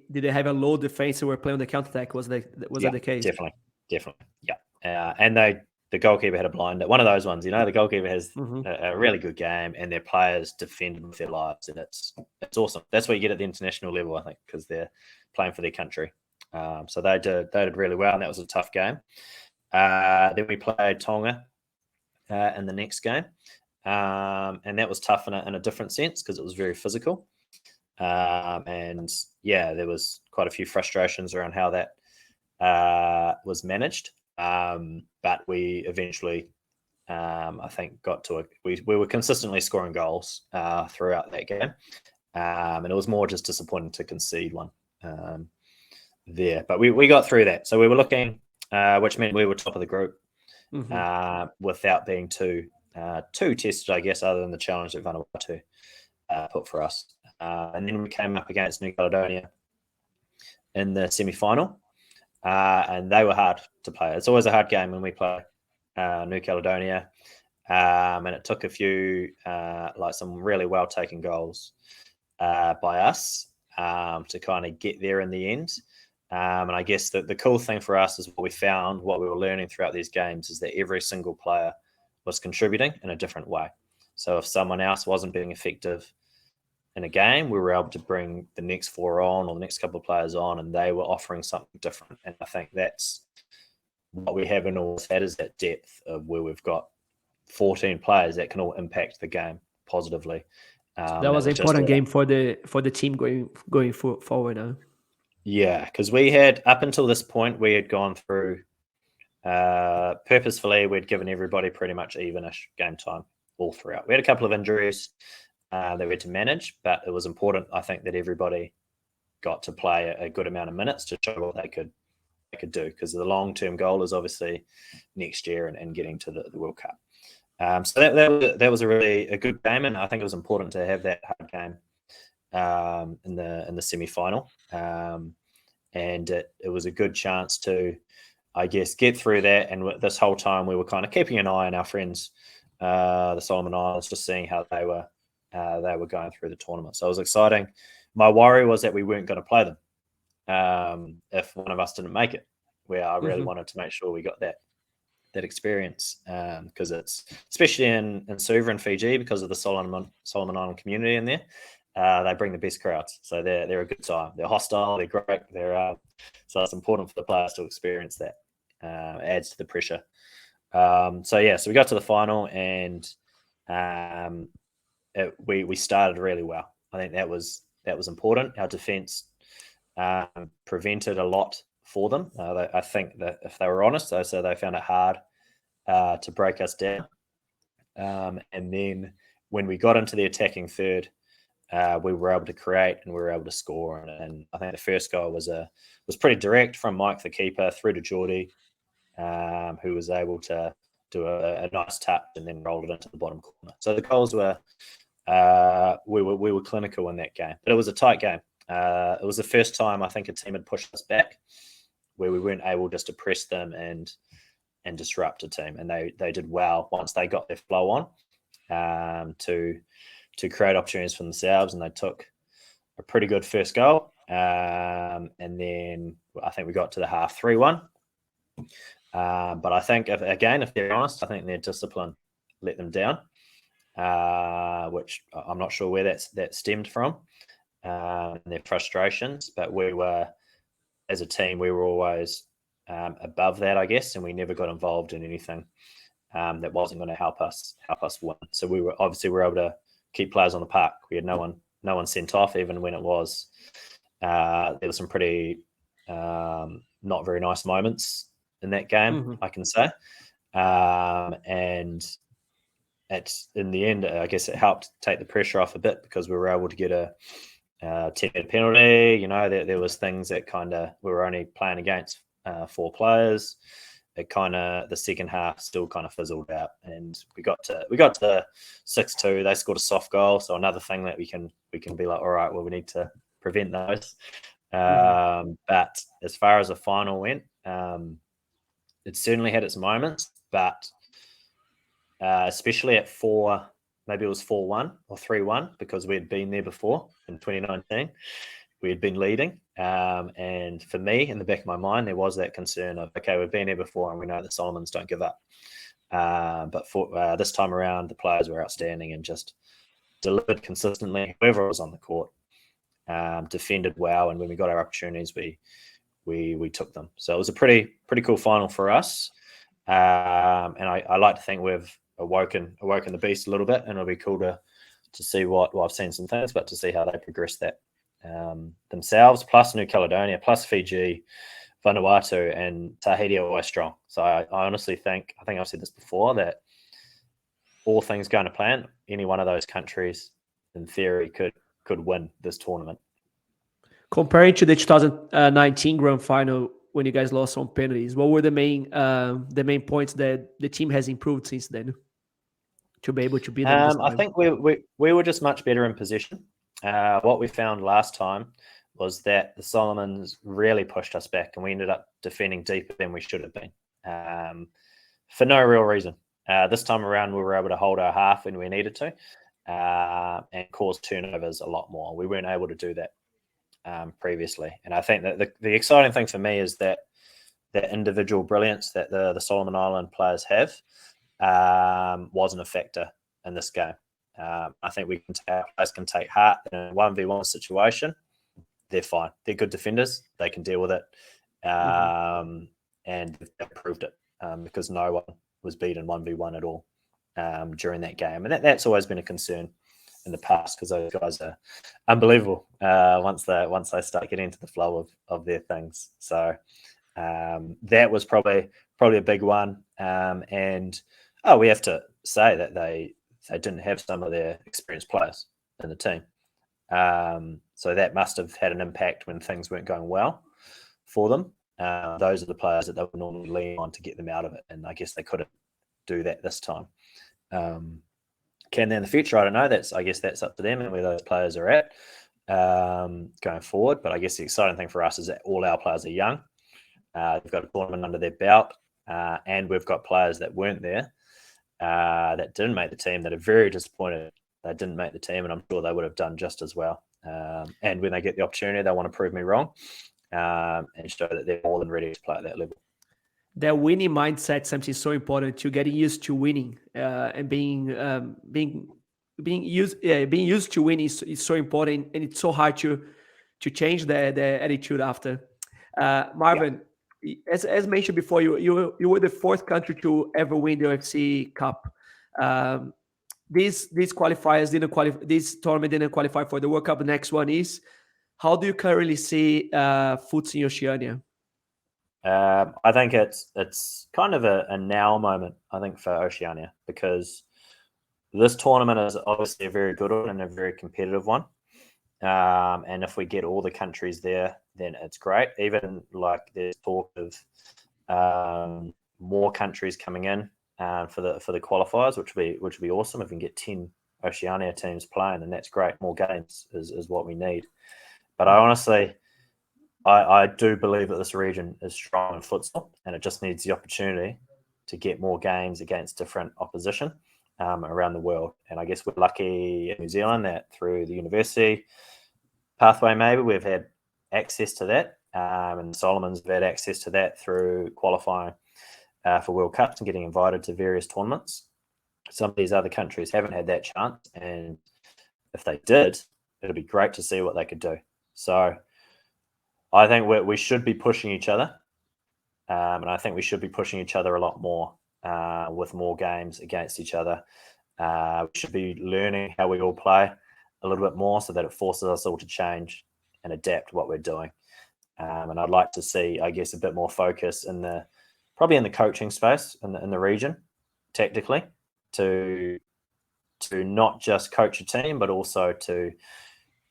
they have a low defense and were playing on the counter-attack? Was that the case? Definitely. Yeah. And the goalkeeper had a blinder. One of those ones, the goalkeeper has a really good game, and their players defended with their lives, and it's awesome. That's what you get at the international level, I think, because they're playing for their country. So they did really well, and that was a tough game. Then we played Tonga in the next game, and that was tough in a different sense because it was very physical. And yeah, there was quite a few frustrations around how that was managed. But we eventually, I think, got to it. We were consistently scoring goals throughout that game, and it was more just disappointing to concede one there. But we got through that. So we were looking, which meant we were top of the group without being too tested, I guess, other than the challenge that Vanuatu put for us. And then we came up against New Caledonia in the semi-final, and they were hard to play. It's always a hard game when we play New Caledonia. and it took a few like some really well taken goals by us to kind of get there in the end. And I guess the cool thing for us is what we were learning throughout these games is that every single player was contributing in a different way. So if someone else wasn't being effective in a game, we were able to bring the next 4 on or the next couple of players on, and they were offering something different. And I think that's what we haven't always had, is that depth of where we've got 14 players that can all impact the game positively. That was an important game for the team going forward now. Yeah, because we had, up until this point, we had gone through purposefully, we'd given everybody pretty much evenish game time all throughout. We had a couple of injuries that we had to manage, but it was important, I think, that everybody got to play a good amount of minutes to show what they could do, because the long-term goal is obviously next year and getting to the World Cup. So that was a good game, and I think it was important to have that hard game in the semi-final, and it was a good chance to, I guess, get through that. And this whole time we were kind of keeping an eye on our friends, the Solomon Islands, just seeing how they were going through the tournament. So it was exciting. My worry was that we weren't going to play them if one of us didn't make it, where I really wanted to make sure we got that experience, because it's, especially in Suva and Fiji, because of the Solomon Island community in there, they bring the best crowds. So they're a good time. They're hostile. They're great. So it's important for the players to experience that. Adds to the pressure. So we got to the final, and we started really well. I think that was important. Our defense prevented a lot for them. I think that if they were honest, they found it hard to break us down. And then when we got into the attacking third, we were able to create and we were able to score. And I think the first goal was pretty direct from Mike, the keeper, through to Geordie, who was able to do a nice touch and then rolled it into the bottom corner. So the goals were we were clinical in that game, but it was a tight game. It was the first time I think a team had pushed us back, where we weren't able just to press them and disrupt a team, and they did well once they got their flow on to create opportunities for themselves, and they took a pretty good first goal, and then I think we got to the half 3-1. But I think if they're honest, I think their discipline let them down, which I'm not sure where that stemmed from, their frustrations. But we were, as a team, we were always above that, I guess, and we never got involved in anything that wasn't going to help us win. So we were able to keep players on the park. We had no one sent off, even when it was there were some pretty not very nice moments in that game, I can say. And it's, in the end, I guess it helped take the pressure off a bit, because we were able to get a 10-minute penalty. You know, there was things that kind of, we were only playing against 4 players. It kind of, the second half still kind of fizzled out, and we got to 6-2. They scored a soft goal, so another thing that we can be like, all right, well, we need to prevent those. But as far as the final went, it certainly had its moments, but especially at 4, maybe it was 4-1 or 3-1, because we had been there before in 2019. We had been leading. And for me, in the back of my mind, there was that concern of, okay, we've been here before and we know the Solomons don't give up. But for this time around, the players were outstanding and just delivered consistently. Whoever was on the court defended well, and when we got our opportunities, we took them. So it was a pretty cool final for us. And I like to think we've awoken the beast a little bit, and it'll be cool to see what, well, I've seen some things, but to see how they progress that themselves, plus New Caledonia, plus Fiji, Vanuatu, and Tahiti are always strong. So I honestly think, I think I've said this before, that all things going to plan, any one of those countries in theory could win this tournament. Comparing to the 2019 grand final, when you guys lost on penalties, what were the main points that the team has improved since then to be able to beat them this time? I think we were just much better in possession. What we found last time was that the Solomons really pushed us back, and we ended up defending deeper than we should have been, for no real reason. This time around, we were able to hold our half when we needed to and cause turnovers a lot more. We weren't able to do that previously. And I think that the exciting thing for me is that individual brilliance that the Solomon Island players have wasn't a factor in this game. I think our players can take heart in a 1v1 situation. They're fine. They're good defenders. They can deal with it. And they've proved it because no one was beaten 1v1 at all during that game. And that's always been a concern in the past because those guys are unbelievable once they start getting into the flow of their things. So that was probably a big one. And we have to say that they didn't have some of their experienced players in the team. So that must have had an impact when things weren't going well for them. Those are the players that they would normally lean on to get them out of it. And I guess they couldn't do that this time. Can they in the future? I don't know. I guess that's up to them and where those players are at going forward. But I guess the exciting thing for us is that all our players are young. They've got a tournament under their belt, and we've got players that weren't there that didn't make the team that are very disappointed they didn't make the team, and I'm sure they would have done just as well. And when they get the opportunity, they want to prove me wrong and show that they're more than ready to play at that level. That winning mindset, something so important to getting used to winning and being used to winning is so important, and it's so hard to change the attitude after. Marvin, as mentioned before, you were the fourth country to ever win the UFC Cup. These qualifiers didn't qualify. This tournament didn't qualify for the World Cup. The next one is. How do you currently see Futsal in Oceania? I think it's kind of a now moment, I think, for Oceania, because this tournament is obviously a very good one and a very competitive one. And if we get all the countries there, then it's great. Even like there's talk of more countries coming in for the qualifiers, which would be awesome if we can get 10 Oceania teams playing, and that's great. More games is what we need. But I honestly, I do believe that this region is strong in futsal, and it just needs the opportunity to get more games against different opposition around the world. And I guess we're lucky in New Zealand that through the university pathway, maybe we've had access to that, and the Solomons have had access to that through qualifying for World Cups and getting invited to various tournaments. Some of these other countries haven't had that chance, and if they did, it'd be great to see what they could do. So I think we should be pushing each other, and I think we should be pushing each other a lot more with more games against each other. We should be learning how we all play a little bit more so that it forces us all to change and adapt what we're doing. And I'd like to see, I guess, a bit more focus probably in the coaching space in the region, tactically, to not just coach a team, but also to,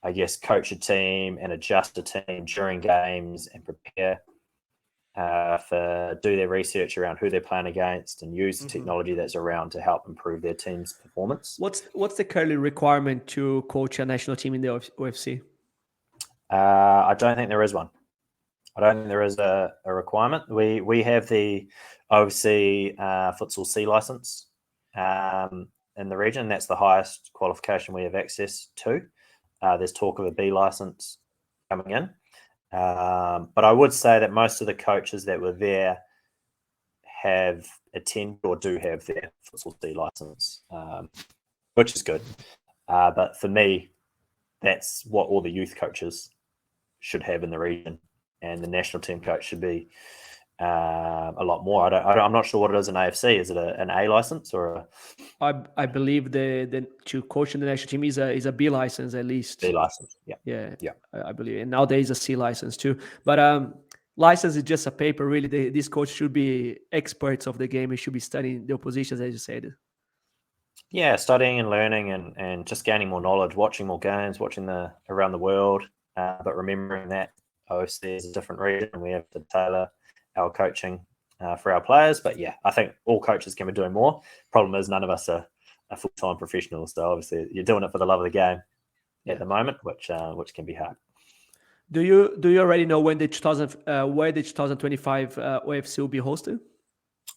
I guess, coach a team and adjust a team during games and prepare do their research around who they're playing against and use the technology that's around to help improve their team's performance. What's the current requirement to coach a national team in the UFC? I don't think there is one. I don't think there is a requirement. We have the OFC Futsal C license in the region. That's the highest qualification we have access to. There's talk of a B license coming in. But I would say that most of the coaches that were there have attended or do have their Futsal C license, which is good. But for me, that's what all the youth coaches should have in the region, and the national team coach should be a lot more. I'm not sure what it is in AFC. Is it an A license or a? I believe the to coach in the national team is a B license at least. B license, yeah. I believe, and nowadays a C license too. But license is just a paper. Really, these coaches should be experts of the game. They should be studying the oppositions, as you said. Yeah, studying and learning and just gaining more knowledge, watching more games, watching around the world, but remembering that OFC is a different region and we have to tailor our coaching for our players. But yeah, I think all coaches can be doing more. Problem is none of us are full-time professionals. So obviously you're doing it for the love of the game at the moment, which can be hard. Do you already know when where the 2025 OFC will be hosted?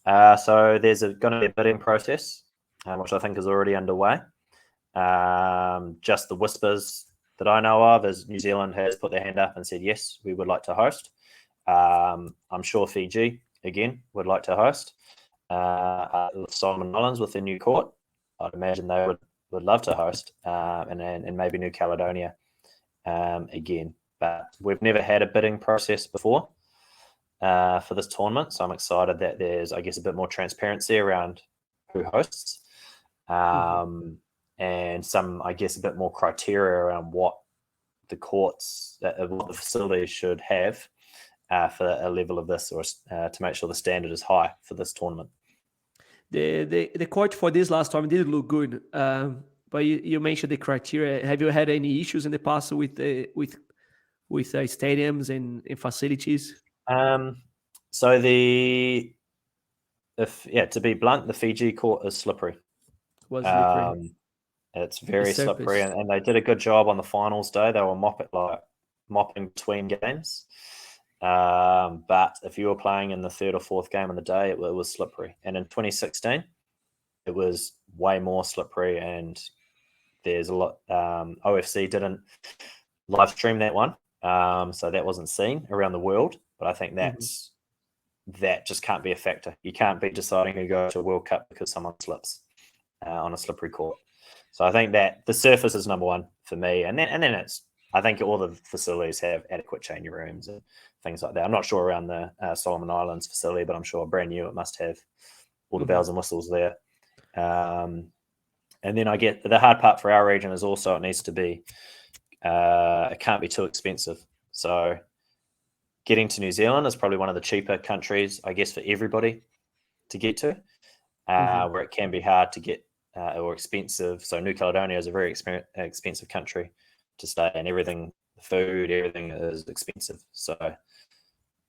So there's going to be a bidding process, which I think is already underway. Just the whispers that I know of is New Zealand has put their hand up and said, yes, we would like to host. I'm sure Fiji, again, would like to host. Solomon Islands with their new court, I'd imagine they would love to host, and maybe New Caledonia again. But we've never had a bidding process before for this tournament, so I'm excited that there's, I guess, a bit more transparency around who hosts, and some, I guess, a bit more criteria around what the courts, what the facilities should have for a level of this, or to make sure the standard is high for this tournament. The court for this last time did look good, but you mentioned the criteria. Have you had any issues in the past with stadiums and facilities? So to be blunt, the Fiji court is slippery. It's very slippery, and they did a good job on the finals day. They were mopping between games. But if you were playing in the third or fourth game of the day, it was slippery. And in 2016, it was way more slippery, and there's a lot. OFC didn't live stream that one, so that wasn't seen around the world. But I think that just can't be a factor. You can't be deciding who goes to a World Cup because someone slips on a slippery court. So I think that the surface is number one for me, and then I think all the facilities have adequate changing rooms and things like that. I'm not sure around the Solomon Islands facility, but I'm sure brand new it must have all the bells and whistles there. And then I get the hard part for our region is also it needs to be, it can't be too expensive. So getting to New Zealand is probably one of the cheaper countries, I guess, for everybody to get to, where it can be hard to get or expensive. So New Caledonia is a very expensive country to stay, and everything, food, everything is expensive. So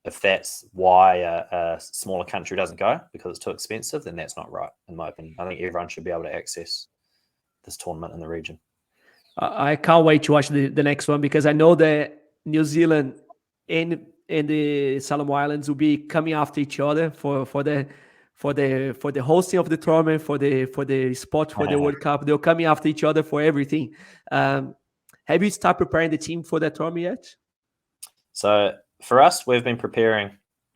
if that's why a smaller country doesn't go because it's too expensive, then that's not right, in my opinion. I think everyone should be able to access this tournament in the region. I can't wait to watch the next one, because I know that New Zealand and the Solomon Islands will be coming after each other for the hosting of the tournament, for the spot for the World Cup. They're coming after each other for everything. Have you started preparing the team for that tournament yet? So for us, we've been preparing,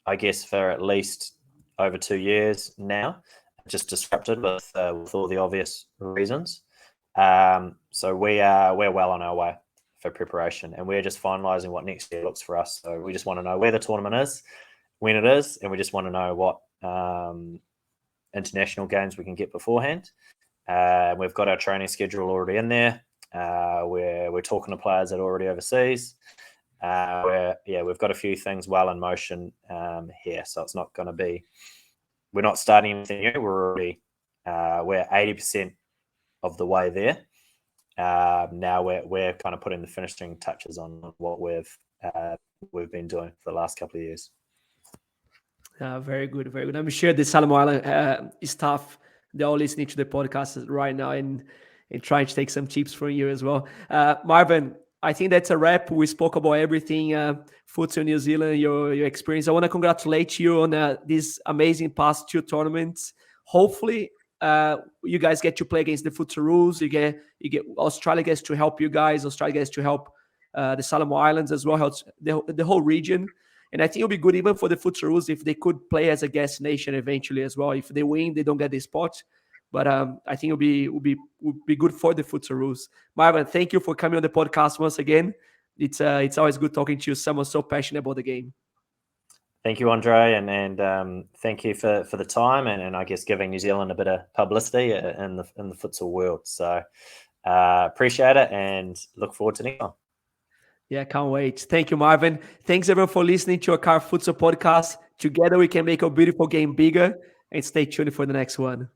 I guess, for at least over 2 years now, just disrupted with all the obvious reasons. So we're well on our way for preparation, and we're just finalising what next year looks for us. So we just want to know where the tournament is, when it is, and we just want to know what international games we can get beforehand. We've got our training schedule already in there. We're talking to players that are already overseas. We've got a few things well in motion here, so it's not going to be. We're not starting anything new. We're already we're 80% of the way there. Now we're kind of putting the finishing touches on what we've been doing for the last couple of years. Very good, very good. I'm sure the Solomon Island staff, they're all listening to the podcast right now and trying to take some tips from you as well. Marvin, I think that's a wrap. We spoke about everything, futsal New Zealand, your experience. I want to congratulate you on these amazing past 2 tournaments. Hopefully, you guys get to play against the futsal rules. You get Australia gets to help you guys. Australia gets to help the Solomon Islands as well, helps the whole region. And I think it'll be good even for the futsal rules if they could play as a guest nation eventually as well. If they win, they don't get the spot. But I think it'll be good for the futsal rules. Marvin, thank you for coming on the podcast once again. It's always good talking to you, someone so passionate about the game. Thank you, Andre, and thank you for the time and I guess giving New Zealand a bit of publicity in the futsal world. So appreciate it and look forward to next time. Yeah, can't wait. Thank you, Marvin. Thanks everyone for listening to our Caro Futsal podcast. Together we can make our beautiful game bigger, and stay tuned for the next one.